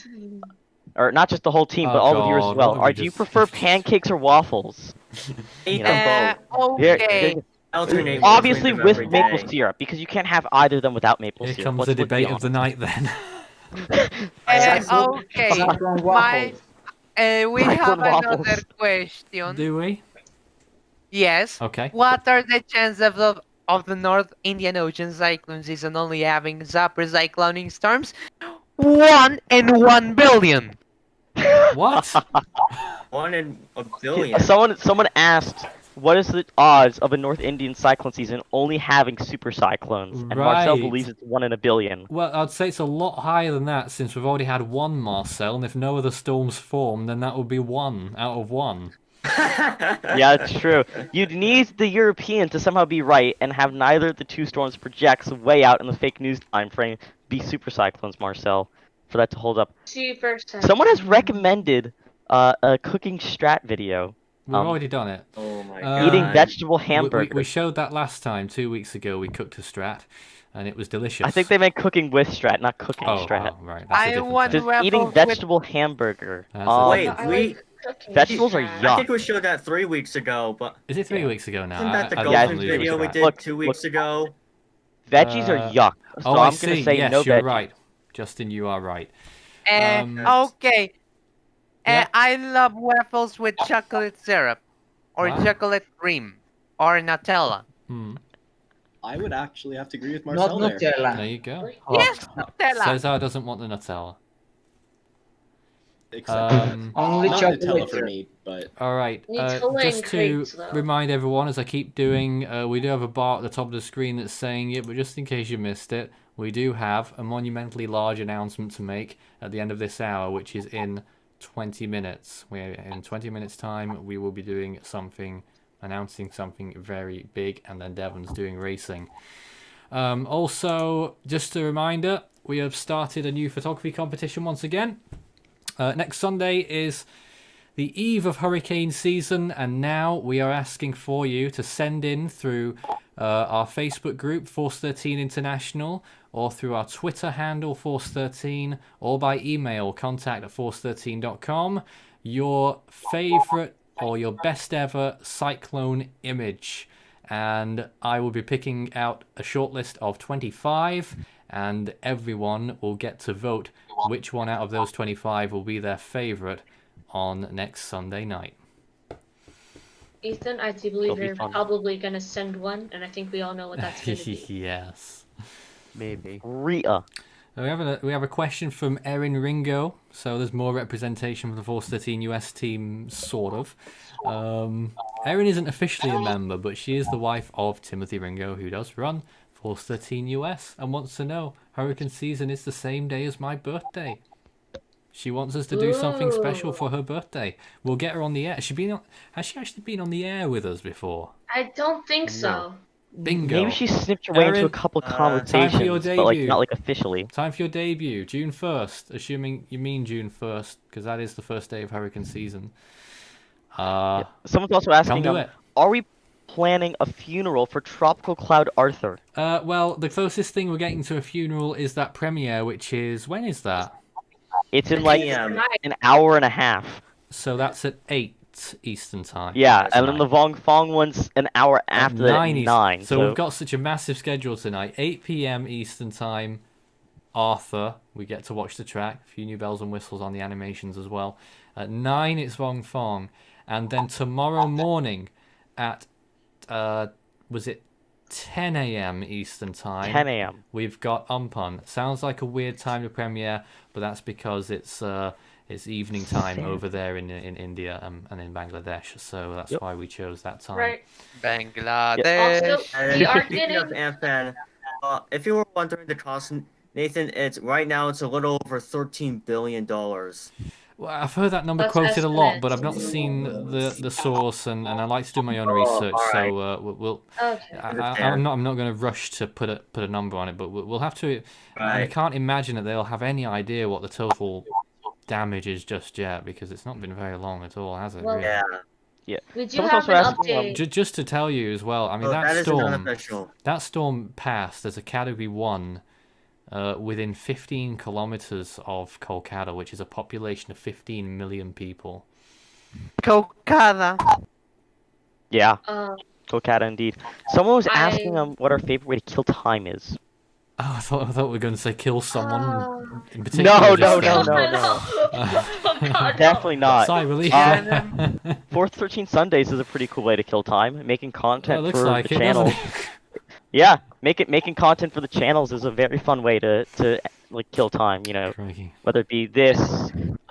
G: or not just the whole team,
A: Oh,
G: but all the viewers as
A: God,
G: well.
A: what did we
G: Alright, do you
A: just-
G: prefer pancakes or waffles?
I: Eat
G: You
I: them both.
G: Here-
B: Okay.
G: Obviously
I: between them
G: with
I: every
G: maple
I: day.
G: syrup, because you can't have either of them without maple
A: Here
G: syrup.
A: comes
G: Let's
A: the
G: be
A: debate of
G: honest.
A: the night then.
B: Okay.
J: Cyclone
B: My,
J: waffles.
B: we have
G: Cyclone
B: another
G: waffles.
B: question.
A: Do we?
B: Yes.
A: Okay.
B: What are the chances of the North Indian Ocean cyclone season only having super cycloning storms? 1 in 1 billion.
A: What?
I: 1 in a billion.
G: Someone asked, what is the odds of a North Indian cyclone season only having super cyclones? And Marcel
A: Right.
G: believes it's 1 in a billion.
A: Well, I'd say it's a lot higher than that since we've already had one, Marcel, and if no other storms form, then that would be 1 out of 1.
G: Yeah, it's true. You'd need the European to somehow be right and have neither of the two storms projects way out in the fake news time frame be super cyclones, Marcel, for that to hold up.
D: Super cyclone.
G: Someone has recommended a cooking strat video.
A: We've already done it.
I: Oh my god.
G: Eating vegetable hamburger.
A: We showed that last time, 2 weeks ago. We cooked a strat, and it was delicious.
G: I think they meant cooking with strat, not cooking strat.
A: Oh, right. That's a different
B: want
A: thing.
G: Just eating vegetable hamburger.
I: Wait,
G: vegetables are
I: I
G: yuck.
I: think we showed that 3 weeks ago, but
A: Is it 3 weeks ago now?
I: isn't that the
A: I don't
I: golden
A: believe it was
I: video we
A: right.
I: did 2 weeks ago?
G: Veggies are yuck. So
A: I
G: I'm
A: see.
G: gonna say
A: yes,
G: no
A: you're
G: veggies.
A: right. Justin, you are right.
B: Okay. I love waffles with chocolate syrup, or
A: Wow.
B: chocolate cream, or Nutella.
L: I would actually have to agree with
J: Not
L: Marcel there.
J: Nutella.
A: There you go.
B: Yes, Nutella.
A: Cesar doesn't want the Nutella.
J: Only
L: Not
J: chocolate
L: Nutella for
J: syrup.
L: me, but
A: All right.
D: Nutella
A: Just
D: and
A: to
D: crepes, though.
A: remind everyone, as I keep doing, we do have a bar at the top of the screen that's saying it, but just in case you missed it, we do have a monumentally large announcement to make at the end of this hour, which is in 20 minutes. In 20 minutes' time, we will be doing something, announcing something very big, and then Devon's doing racing. Also, just a reminder, we have started a new photography competition once again. Next Sunday is the eve of hurricane season, and now we are asking for you to send in through our Facebook group, Force 13 International, or through our Twitter handle, Force 13, or by email, contact@force13.com, your favourite or your best ever cyclone image. And I will be picking out a short list of 25, and everyone will get to vote which one out of those 25 will be their favourite on next Sunday night.
D: Ethan, I do believe
G: It'll be
D: you're
G: fun.
D: probably going to send one, and I think we all know what that's going to be.
A: Yes.
F: Maybe.
G: Rita.
A: We have a question from Erin Ringo, so there's more representation from the Force 13 US team, sort of. Erin isn't officially a member, but she is the wife of Timothy Ringo, who does run Force 13 US, and wants to know, hurricane season is the same day as my birthday. She wants us to do something special for her birthday. We'll get her on the air. Has she actually been on the air with us before?
D: I don't think so.
A: Bingo.
G: Maybe she snipped her way into a
A: Erin,
G: couple
A: time for your
G: conversations, but like
A: debut.
G: not like officially.
A: Time for your debut, June 1st, assuming you mean June 1st, because that is the first day of hurricane season.
G: Someone's also asking,
A: come do it.
G: are we planning a funeral for Tropical Cloud Arthur?
A: Well, the closest thing we're getting to a funeral is that premiere, which is, when is that?
G: It's in like an hour and a half.
A: So that's at 8 Eastern time.
G: Yeah, and then the Vong Fong one's an hour after that at 9.
A: So we've got such a massive schedule tonight. 8 p.m. Eastern time, Arthur. We get to watch the track. A few new bells and whistles on the animations as well. At 9, it's Vong Fong. And then tomorrow morning at, was it 10 a.m. Eastern time?
G: 10 a.m.
A: We've got Umpun. Sounds like a weird time to premiere, but that's because it's evening time over there in India and in Bangladesh. So that's why we chose that time.
D: Right.
B: Bangladesh.
D: Also, we are
I: Speaking of Amphan, if you were wondering the cost, Nathan, right now it's a little over $13 billion.
A: Well, I've heard that number
D: That's
A: quoted a lot,
D: estimates.
A: but I've not seen the source, and I like to do my own research.
I: alright.
A: So we'll.
D: Okay.
A: I'm not going to rush to put a number on it, but we'll have to. I can't imagine that they'll have any idea what the total damage is just yet, because it's not been very long at all, has it?
D: Well,
A: really?
G: Yeah.
D: We do
G: Someone's
D: have
G: also
D: an
G: asking,
D: update.
A: Just to tell you as well, I mean,
I: that is unofficial.
A: that storm passed as a Category 1 within 15 kilometers of Kolkata, which is a population of 15 million people.
B: Kolkata.
G: Yeah, Kolkata indeed. Someone was asking
D: I-
G: what our favorite way to kill time is.
A: Oh, I thought we were going to say kill someone in particular.
G: No,
A: just
G: no,
A: then.
G: no.
D: Oh, God,
G: Definitely not.
A: Sigh of relief.
G: Fourth 13 Sundays is a pretty cool way to kill time. Making
A: Well,
G: content
A: it looks
G: for
A: like
G: the
A: it,
G: channel.
A: doesn't it?
G: Yeah, making content for the channels is a very fun way to like kill time. You know,
A: Crikey.
G: whether it be this,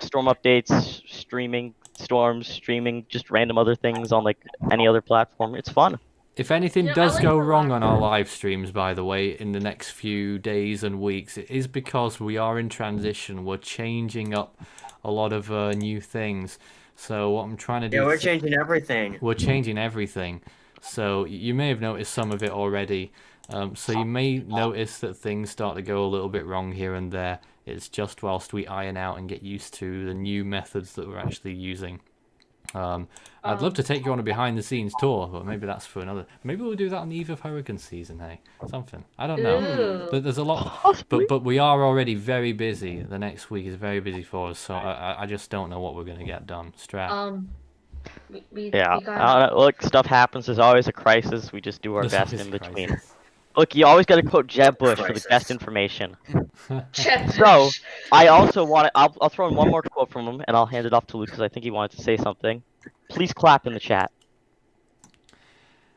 G: storm updates, streaming storms, streaming just random other things on like any other platform. It's fun.
A: If anything
D: Yeah, I
A: does
D: like
A: go
D: the
A: wrong on our
D: laugh.
A: live streams, by the way, in the next few days and weeks, it is because we are in transition. We're changing up a lot of new things. So what I'm trying to do...
I: Yeah, we're changing everything.
A: We're changing everything. So you may have noticed some of it already. So you may notice that things start to go a little bit wrong here and there. It's just whilst we iron out and get used to the new methods that we're actually using. I'd love to take you on a behind-the-scenes tour, but maybe that's for another... Maybe we'll do that on the eve of hurricane season, hey? Something. I don't know.
D: Ooh.
A: But there's a lot... But we are already very busy. The next week is very busy for us, so I just don't know what we're going to get done. Strat.
G: Yeah,
D: we got...
G: I don't know, look, stuff happens. There's always a crisis. We just do our
A: There's
G: best
A: always
G: in
A: a
G: between.
A: crisis.
G: Look, you always got to quote Jeb Bush for the
I: Crisis.
G: best information.
D: Jeb
G: So,
D: Bush.
G: I also want to... I'll throw in one more quote from him, and I'll hand it off to Luke because I think he wanted to say something. Please clap in the chat.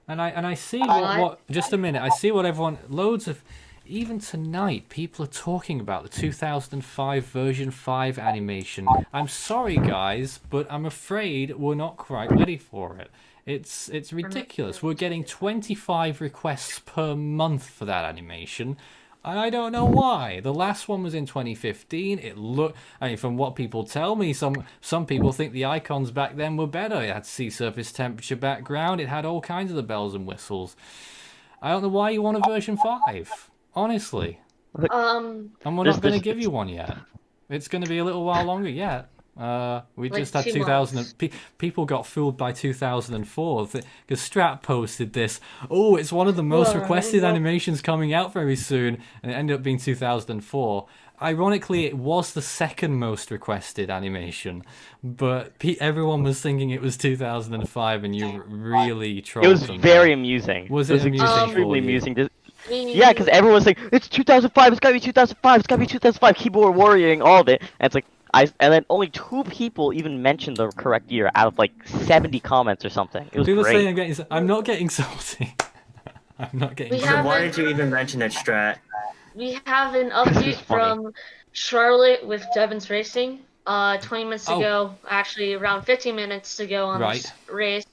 A: And I see what just a minute. I see what everyone loads of even tonight people are talking about the 2005 version 5 animation. I'm sorry guys, but I'm afraid we're not quite ready for it. It's ridiculous. We're getting 25 requests per month for that animation. And I don't know why. The last one was in 2015. It looked... I mean, from what people tell me, some people think the icons back then were better. It had sea surface temperature background. It had all kinds of the bells and whistles. I don't know why you want a version 5. Honestly. And we're not going to give you one yet. It's going to be a little while longer yet. We
D: Like
A: just had
D: 2
A: 2000. People got fooled by 2004 because Strat posted this. Oh, it's one of the most requested animations coming out very soon, and it ended up being 2004. Ironically, it was the second most requested animation, but everyone was thinking it was 2005, and you really trolled
G: It was
A: them
G: very
A: there.
G: amusing.
A: Was it amusing for
G: extremely
A: you?
G: amusing. Yeah, because everyone was like, it's 2005, it's gotta be 2005, it's gotta be 2005. People were worrying all of it, and it's like, and then only 2 people even mentioned the correct year out of like 70 comments or something. It was
A: People
G: great.
A: saying I'm not getting salty. I'm not getting
D: We
A: salty.
D: have
I: Why
D: an-
I: did you even mention it, Strat?
D: We have an update
G: funny.
D: from Charlotte with Devon's Racing. 20 minutes ago, actually around 15 minutes ago on this race.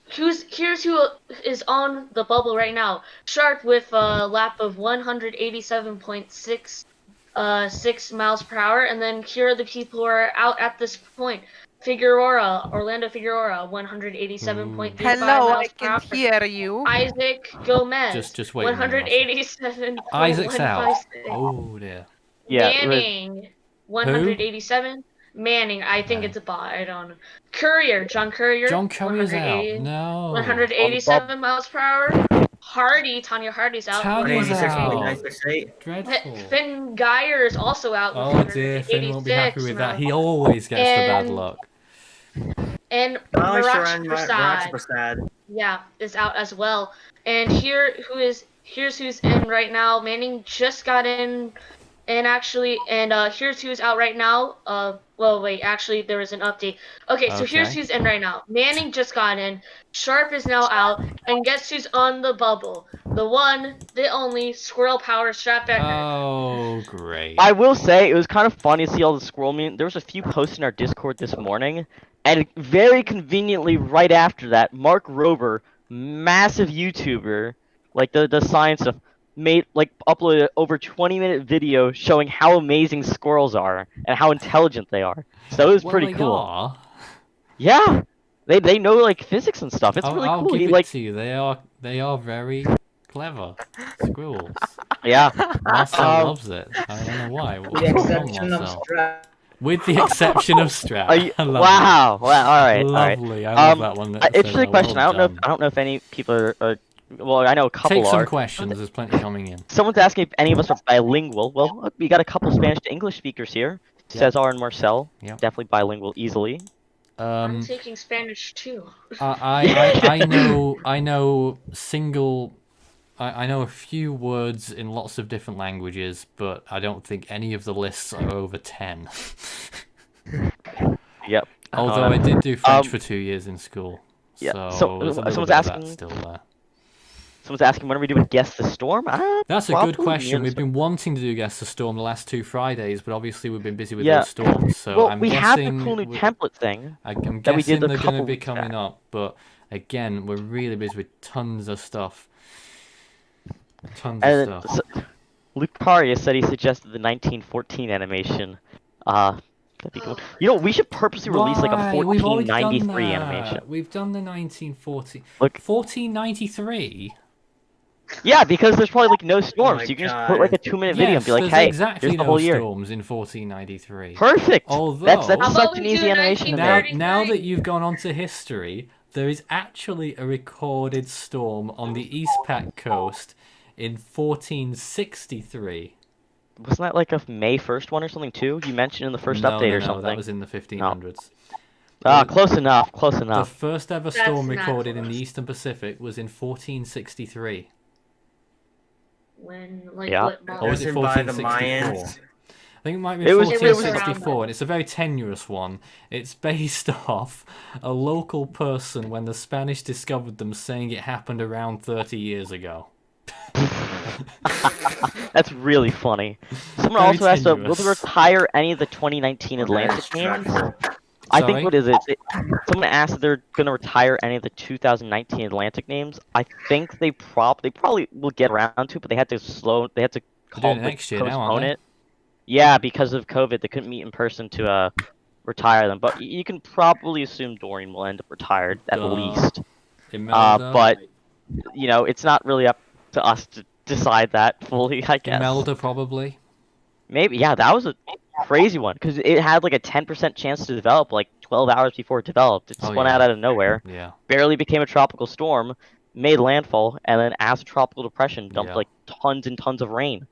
D: Here's who is on the bubble right now. Sharp with a lap of 187.6 miles per hour, and then here are the people who are out at this point. Orlando Figueroa, 187.35
B: Hello, I
D: miles per
B: can
D: hour.
B: hear you.
D: Isaac Gomez,
A: Just wait a minute,
D: 187.156.
A: Isaac's out. Oh dear.
G: Yeah,
D: Manning, 187. Manning, I think it's a bot. I don't know. Courier, John Courier.
A: John Courier's out.
D: 180
A: No.
D: 187 miles per hour. Hardy, Tanya Hardy's out.
A: Tanya's
D: 186.
A: out. Dreadful.
D: Finn Geyer is also out.
A: Oh dear, Finn won't be happy with that. He always gets the bad luck.
D: And
I: Sharon
D: Maraj
I: Prasad.
D: yeah, is out as well. And here's who's in right now. Manning just got in, and here's who's out right now. Well, wait, actually, there was an update. Okay, so here's
A: Okay.
D: who's in right now. Manning just got in. Sharp is now out, and guess who's on the bubble? The one, the only, Squirrel Power Strap Becker.
A: Oh, great.
G: I will say, it was kind of funny to see all the squirrel meme. There was a few posts in our Discord this morning, and very conveniently right after that, Mark Rober, massive YouTuber, like the science stuff, uploaded over 20-minute video showing how amazing squirrels are and how intelligent they are. So it was pretty
A: they
G: cool.
A: Are.
G: Yeah, they know like physics and stuff. It's really
A: I'll
G: cool.
A: give
G: He,
A: it
G: like,
A: to you. They are very clever squirrels.
G: yeah.
A: Marcel loves it. I don't know why.
J: With the exception of Strap.
A: With the exception of Strap.
G: Wow. Well, all right.
A: Lovely. I love that one.
G: Interesting question. I don't know if any people are. Well, I know a couple
A: Take some
G: are.
A: questions. There's plenty coming in.
G: Someone's asking if any of us are bilingual. Well, look, we got a couple Spanish to English speakers here. Cesar and Marcel, definitely bilingual easily.
D: I'm taking Spanish too.
A: I know I know a few words in lots of different languages, but I don't think any of the lists are over 10.
G: Yep.
A: Although I did do French for 2 years in school.
G: Yeah.
A: So
G: Someone's
A: there's a little bit of that
G: asking.
A: still there.
G: Someone's asking when are we doing Guess the Storm?
A: That's a good
G: Probably
A: question.
G: near
A: We've
G: the
A: been wanting to do Guess the Storm the last 2 Fridays, but obviously we've been busy with
G: Yeah.
A: those storms. So
G: Well,
A: I'm
G: we have the
A: guessing
G: cool new template thing
A: I'm
G: that we did
A: guessing
G: a
A: they're going to
G: couple
A: be
G: weeks
A: coming
G: back.
A: up, but again, we're really busy with tons of stuff. Tons of
G: And
A: stuff.
G: Luke Paria said he suggested the 1914 animation. That'd be cool. You know, we should purposely release like a
A: Why? We've already done
G: 1493
A: that.
G: animation.
A: We've done the 1940.
G: Look.
A: 1493?
G: Yeah, because there's probably like no
I: my
G: storms. You can just put like a 2-minute video and
A: Yes,
G: be like,
A: there's
G: hey,
A: exactly
G: here's the
A: no
G: whole year.
A: storms in 1493.
G: Perfect.
A: Although,
G: That's
D: How about
G: such
D: we
G: an
D: do
G: easy animation to
A: now,
G: make.
A: now that you've gone on to history, there is actually a recorded storm on the East Pac coast in 1463.
G: Wasn't that like a May 1st one or something too? You mentioned in the first update or something.
A: That was in the 1500s.
G: Close enough. Close
A: The
G: enough.
A: first ever
D: That's
A: storm
D: not
A: recorded in the
D: close.
A: Eastern Pacific was in 1463.
D: When, like,
G: Yeah.
D: what month?
A: Or was it
I: Written by the
A: 1464?
I: Mayans.
A: I think it might be
G: It was-
A: 1464, and it's a very tenuous one. It's based off a local person when the Spanish discovered them saying it happened around 30 years ago.
G: That's really funny. Someone
A: Very
G: also asked, will they
A: tenuous.
G: retire any of the 2019 Atlantic names? I
A: Sorry?
G: think, what is it? Someone asked if they're going to retire any of the 2019 Atlantic names. I think they probably will get around to it, but they had to
A: They're doing it next year now, aren't
G: postpone
A: they?
G: it. Yeah, because of COVID, they couldn't meet in person to retire them. But you can probably assume Dorian will end up retired at
A: Duh.
G: least.
A: Imelda,
G: But you know, it's not really up to us to decide that fully, I guess.
A: Imelda probably.
G: Maybe, yeah, that was a crazy one because it had like a 10% chance to develop like 12 hours before it developed. It
A: Oh,
G: spun
A: yeah.
G: out of nowhere,
A: Yeah.
G: barely became a tropical storm, made landfall, and then as a tropical depression dumped
A: Yeah.
G: like tons and tons of rain.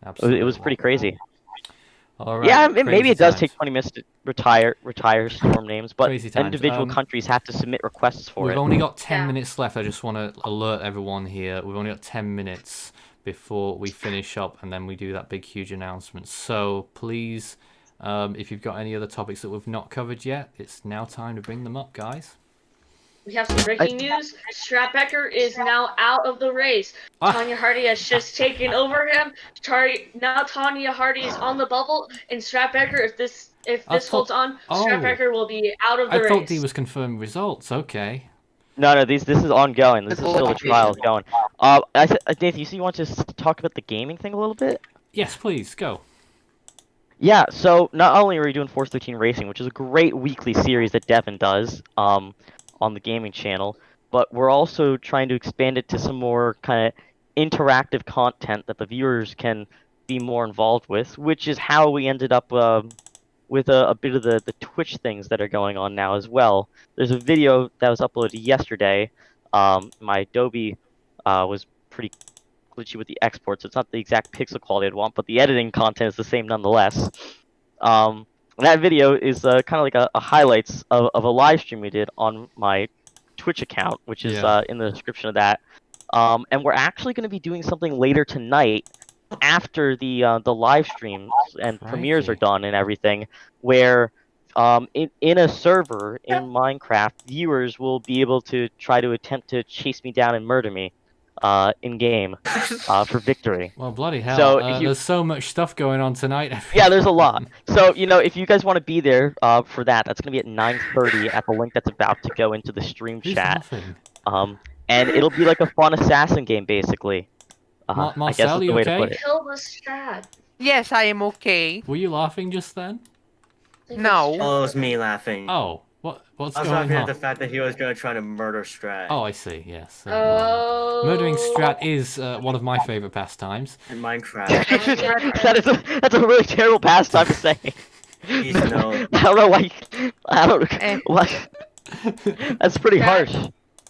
A: Absolutely.
G: It was pretty crazy.
A: All right,
G: Yeah, maybe
A: crazy
G: it does
A: times.
G: take 20 minutes to retire storm names, but
A: Crazy times.
G: individual countries have to submit requests for
A: We've
G: it.
A: only got 10
D: Yeah.
A: minutes left. I just want to alert everyone here. We've only got 10 minutes before we finish up, and then we do that big, huge announcement. So please, if you've got any other topics that we've not covered yet, it's now time to bring them up, guys.
D: We have some breaking news. Stratbecker is now out of the race.
A: Ah.
D: Tanya Hardy has just taken over him. Now Tanya Hardy is on the bubble, and Stratbecker, if this holds on, Stratbecker will be out of the
A: I
D: race.
A: thought he was confirming results. Okay.
G: No, this is ongoing. This is still the trial going. Nathan, you want to talk about the gaming thing a little bit?
A: Yes, please go.
G: Yeah, so not only are we doing Force 13 Racing, which is a great weekly series that Devin does on the gaming channel, but we're also trying to expand it to some more kind of interactive content that the viewers can be more involved with, which is how we ended up with a bit of the Twitch things that are going on now as well. There's a video that was uploaded yesterday. My Adobe was pretty glitchy with the export, so it's not the exact pixel quality I'd want, but the editing content is the same nonetheless. That video is kind of like a highlights of a live stream we did on my Twitch account, which is in the description of that. And we're actually going to be doing something later tonight after the live streams and premieres are done and everything, where in a server in Minecraft, viewers will be able to try to attempt to chase me down and murder me in game for victory.
A: Well, bloody hell.
G: So
A: there's so much stuff going on tonight.
G: Yeah, there's a lot. So, if you guys want to be there for that, that's going to be at 9:30 at the link that's about to go into the stream
A: Who's
G: chat.
A: laughing?
G: And it'll be like a fun assassin game, basically. I guess
A: Marcel,
G: that's the
A: you
G: way
A: okay?
G: to put it.
D: Kill the Strat.
B: Yes, I am okay.
A: Were you laughing just then?
B: No.
I: Oh, it was me laughing.
A: Oh, what's
I: I was
A: going
I: laughing at
A: on?
I: the fact that he was going to try to murder Strat.
A: Oh, I see. Yes.
D: Oh.
A: Murdering Strat is one of my favorite pastimes.
I: In Minecraft.
G: That's a really terrible pastime to say.
I: He's no.
G: I don't know why. I don't. Why? That's pretty harsh.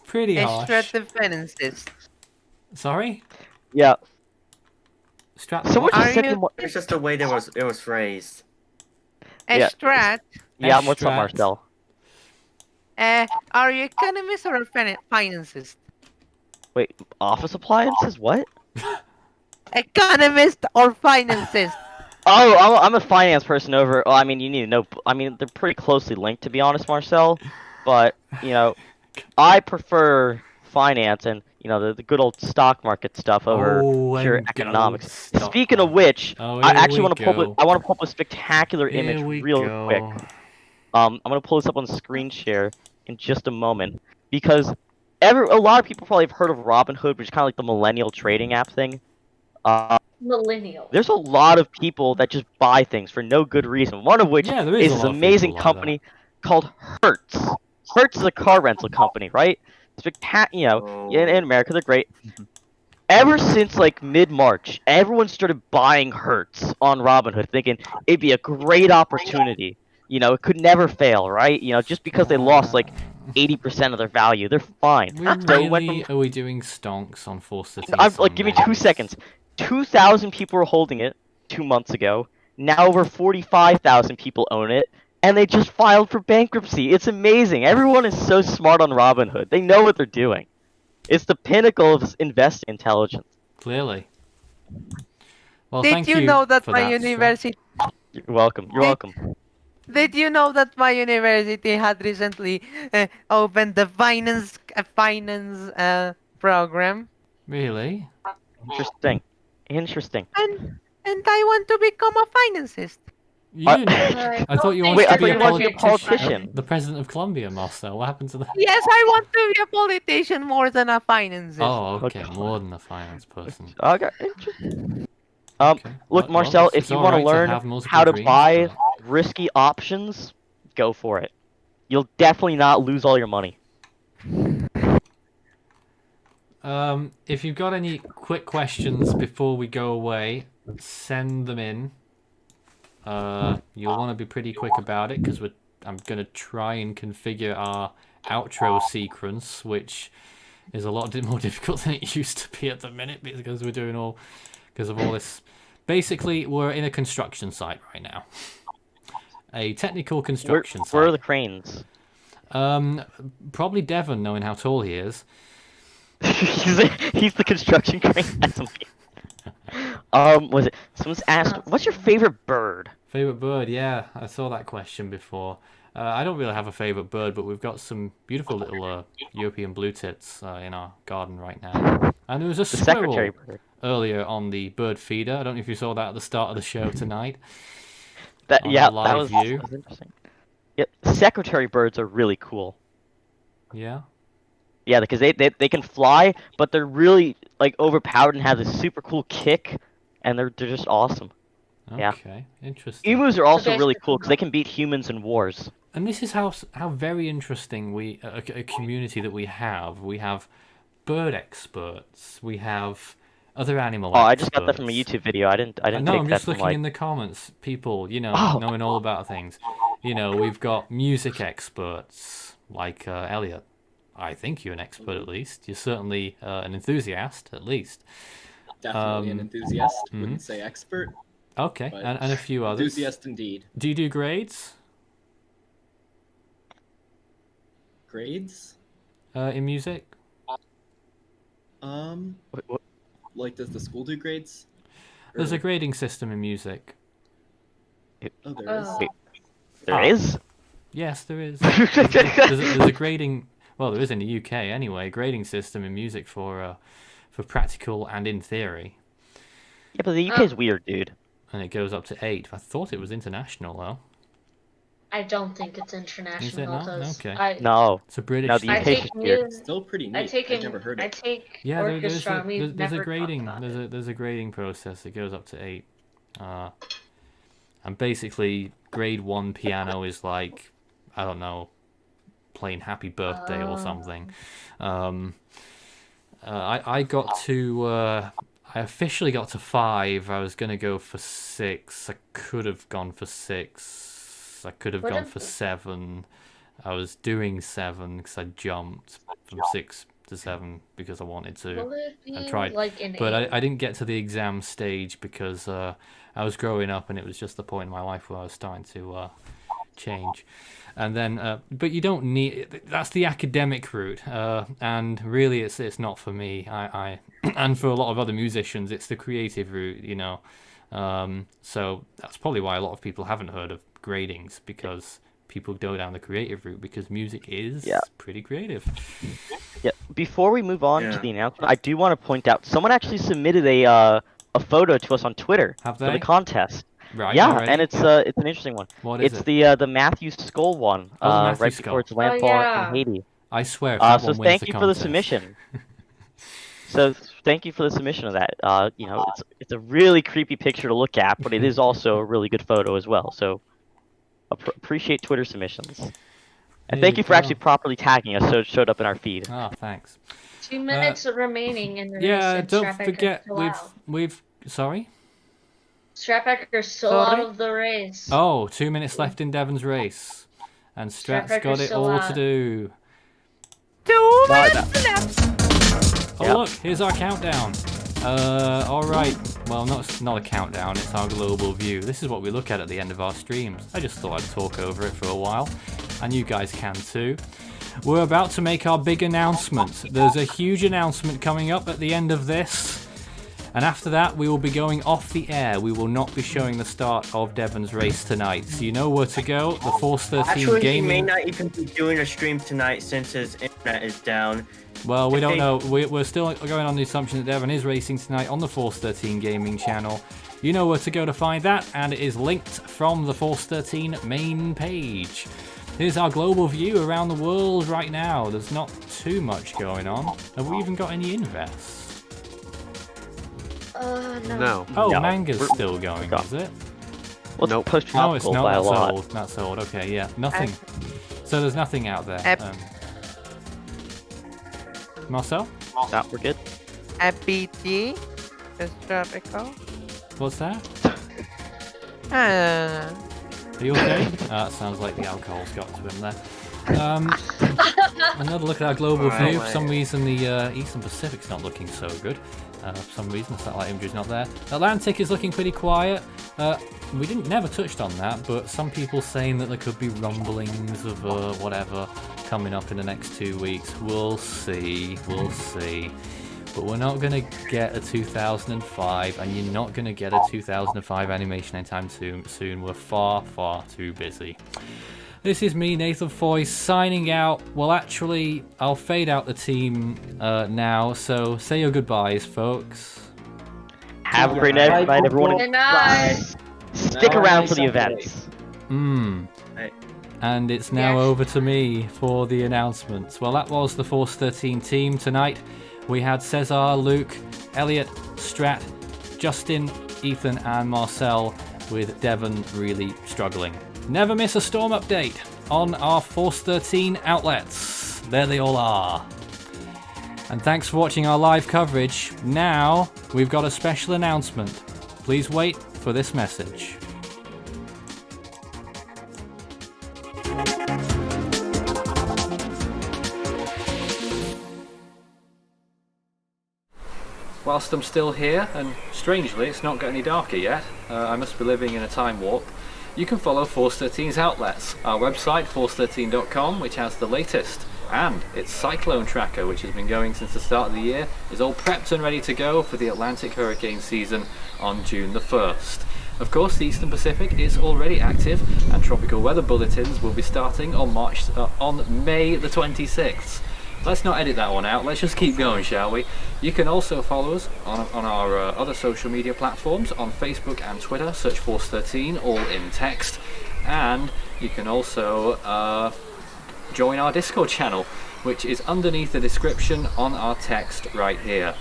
A: Pretty harsh.
B: Strat defenses.
A: Sorry?
G: Yeah.
A: Strat.
G: Someone just
B: Are
G: said
B: you-
I: It's just the way it was phrased.
G: Yeah.
B: Strat,
G: Yeah, what's up,
A: Strat.
G: Marcel?
B: are you economist or finances?
G: Wait, office appliances? What?
B: Economist or finances?
G: Oh, I'm a finance person over. Well, I mean, you need to know. I mean, they're pretty closely linked, to be honest, Marcel. But I prefer finance and the good old stock market stuff over pure economics. Speaking of which, I actually want to pull up a spectacular image real quick. I'm gonna pull this up on screen share in just a moment because a lot of people probably have heard of Robinhood, which is kind of like the millennial trading app thing.
D: Millennial.
G: There's a lot of people that just buy things for no good reason. One of which is this amazing company called Hertz. Hertz is a car rental company, right? In America they're great. Ever since like mid-March, everyone started buying Hertz on Robinhood, thinking it'd be a great opportunity. It could never fail, right? Just because they lost like 80% of their value, they're fine.
A: Are we doing stonks on Forster T?
G: Give me 2 seconds. 2,000 people were holding it 2 months ago. Now over 45,000 people own it, and they just filed for bankruptcy. It's amazing. Everyone is so smart on Robinhood. They know what they're doing. It's the pinnacle of investing intelligence.
A: Clearly. Well,
B: Did you know that my university?
G: You're welcome. You're welcome.
B: Did you know that my university had recently opened the finance program?
A: Really?
G: Interesting.
B: And I want to become a financist.
A: I thought you wanted to be a politician. The president of Colombia, Marcel. What happened to that?
B: Yes, I want to be a politician more than a financist.
A: Oh, okay. More than a finance person.
G: Okay, interesting. Look, Marcel, if you want to learn how to buy risky options, go for it. You'll definitely not lose all your money.
A: If you've got any quick questions before we go away, send them in. You'll want to be pretty quick about it because I'm going to try and configure our outro sequence, which is a lot more difficult than it used to be at the minute because of all this. Basically, we're in a construction site right now. A technical construction site.
G: Where are the cranes?
A: Probably Devon, knowing how tall he is.
G: He's the construction crane. Was it? Someone's asked, "What's your favorite bird?"
A: Favorite bird? Yeah, I saw that question before. I don't really have a favorite bird, but we've got some beautiful little European blue tits in our garden right now. And there was a squirrel earlier on the bird feeder. I don't know if you saw that at the start of the show tonight.
G: That was interesting. Yeah, secretary birds are really cool.
A: Yeah.
G: Yeah, because they can fly, but they're really like overpowered and have this super cool kick, and they're just awesome.
A: Okay, interesting.
G: Emus are also really cool because they can beat humans in wars.
A: And this is how very interesting a community that we have. We have bird experts. We have other animal experts.
G: I just got that from a YouTube video. I didn't.
A: No,
G: take
A: I'm
G: that
A: just
G: from,
A: looking in the comments. People, knowing all about things. We've got music experts like Elliot. I think you're an expert at least. You're certainly an enthusiast at least.
L: Definitely an enthusiast. Wouldn't say expert.
A: Okay, and a few others.
L: Enthusiast indeed.
A: Do you do grades?
L: Grades?
A: In music?
L: Like does the school do grades?
A: There's a grading system in music.
L: Oh, there is.
G: There is?
A: Yes, there is. There's a grading. Well, there is in the UK anyway. Grading system in music for practical and in theory.
G: Yeah, but the UK is weird, dude.
A: And it goes up to 8. I thought it was international though.
D: I don't think it's international.
A: Is it not? Okay.
G: No.
A: It's a British.
G: No, the UK is weird.
L: Still pretty neat. I've never heard it.
A: There's a grading. There's a grading process. It goes up to 8. And basically, grade 1 piano is like, I don't know, playing Happy Birthday or something. I got to. I officially got to 5. I was gonna go for 6. I could have gone for 6. I could have gone for 7. I was doing 7 because I jumped from 6 to 7 because I wanted to and tried. But I didn't get to the exam stage because I was growing up and it was just the point in my life where I was starting to change. And then, but you don't need. That's the academic route, and really, it's not for me. And for a lot of other musicians, it's the creative route, So that's probably why a lot of people haven't heard of gradings, because people go down the creative route because music is pretty creative.
G: Yeah, before we move on to the announcement, I do want to point out someone actually submitted a photo to us on Twitter
A: Have
G: for
A: they?
G: the contest.
A: Right.
G: Yeah,
A: already?
G: and it's an interesting one.
A: What is
G: it's
A: it?
G: the Matthew Skull one.
A: Oh, the Matthew
G: right
A: Skull.
G: before its landfall in Haiti.
A: I swear. If that
G: So
A: one wins
G: thank
A: the
G: you for the
A: contest.
G: submission. So thank you for the submission of that. You know, it's a really creepy picture to look at, but it is also a really good photo as well. So appreciate Twitter submissions. And thank you for actually properly tagging us so it showed up in our feed.
A: Ah, thanks.
D: 2 minutes remaining in the race.
A: Yeah,
D: and
A: don't
D: Strapacker's
A: forget
D: still out.
A: we've sorry.
D: Strapacker's still out of the race.
A: Oh, 2 minutes left in Devon's race, and Strat's got
D: Strapacker's
A: it
D: still
A: all
D: out.
A: to do.
B: 2 minutes left.
A: Oh look, here's our countdown. All right. Well, not a countdown. It's our global view. This is what we look at the end of our streams. I just thought I'd talk over it for a while, and you guys can too. We're about to make our big announcement. There's a huge announcement coming up at the end of this. And after that, we will be going off the air. We will not be showing the start of Devon's race tonight. So you know where to go. The Force 13
I: Actually,
A: Gaming.
I: he may not even be doing a stream tonight since his internet is down.
A: Well, we don't know. We're still going on the assumption that Devon is racing tonight on the Force 13 Gaming channel. You know where to go to find that, and it is linked from the Force 13 main page. Here's our global view around the world right now. There's not too much going on. Have we even got any invests?
D: No.
A: Oh,
G: No.
A: manga's still going, is it?
G: Well, it's pushed
A: No, it's
G: tropical
A: not.
G: by a
A: That's
G: lot.
A: old. That's old. Okay, yeah, nothing. So there's nothing out there. Marcel?
G: No, we're good.
B: APT is tropical.
A: What's that?
B: Ah.
A: Are you okay? That sounds like the alcohol's got to him there. Another look at our global view. For some reason, the Eastern Pacific's not looking so good. For some reason, the satellite imagery's not there. Atlantic is looking pretty quiet. We never touched on that, but some people saying that there could be rumblings of whatever coming up in the next 2 weeks. We'll see. We'll see. But we're not going to get a 2005, and you're not going to get a 2005 animation anytime soon. We're far, far too busy. This is me, Nathan Foy, signing out. Well, actually, I'll fade out the team now, so say your goodbyes, folks.
G: Have a great night, everyone.
D: Good night.
G: Stick around for the events.
A: And it's now over to me for the announcements. Well, that was the Force 13 team tonight. We had Cesar, Luke, Elliot, Strat, Justin, Ethan, and Marcel, with Devon really struggling. Never miss a Storm update on our Force 13 outlets. There they all are. And thanks for watching our live coverage. Now, we've got a special announcement. Please wait for this message. Whilst I'm still here, and strangely it's not got any darker yet, I must be living in a time warp, you can follow Force 13's outlets. Our website, force13.com, which has the latest, and its Cyclone tracker, which has been going since the start of the year, is all prepped and ready to go for the Atlantic hurricane season on June the 1st. Of course, the Eastern Pacific is already active, and tropical weather bulletins will be starting on May the 26th. Let's not edit that one out, let's just keep going, shall we? You can also follow us on our other social media platforms, on Facebook and Twitter, search Force13, all in text, and you can also join our Discord channel, which is underneath the description on our text right here.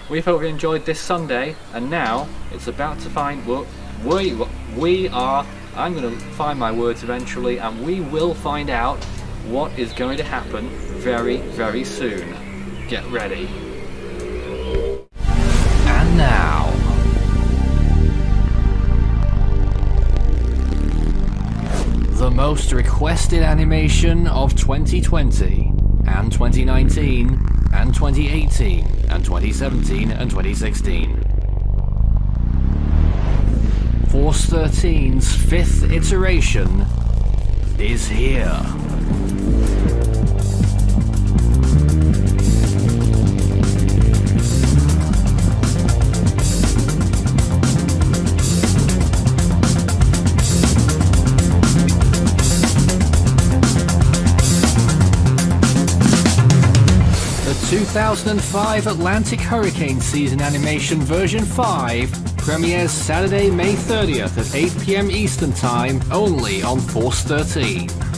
A: We hope you enjoyed this Sunday, and now it's about to find, I'm going to find my words eventually, and we will find out what is going to happen very, very soon. Get ready. And now, the most requested animation of 2020 and 2019 and 2018 and 2017 and 2016. Force 13's 5th iteration is here. 2005 Atlantic Hurricane Season Animation version 5 premieres Saturday, May 30th at 8 p.m. Eastern Time, only on Force 13.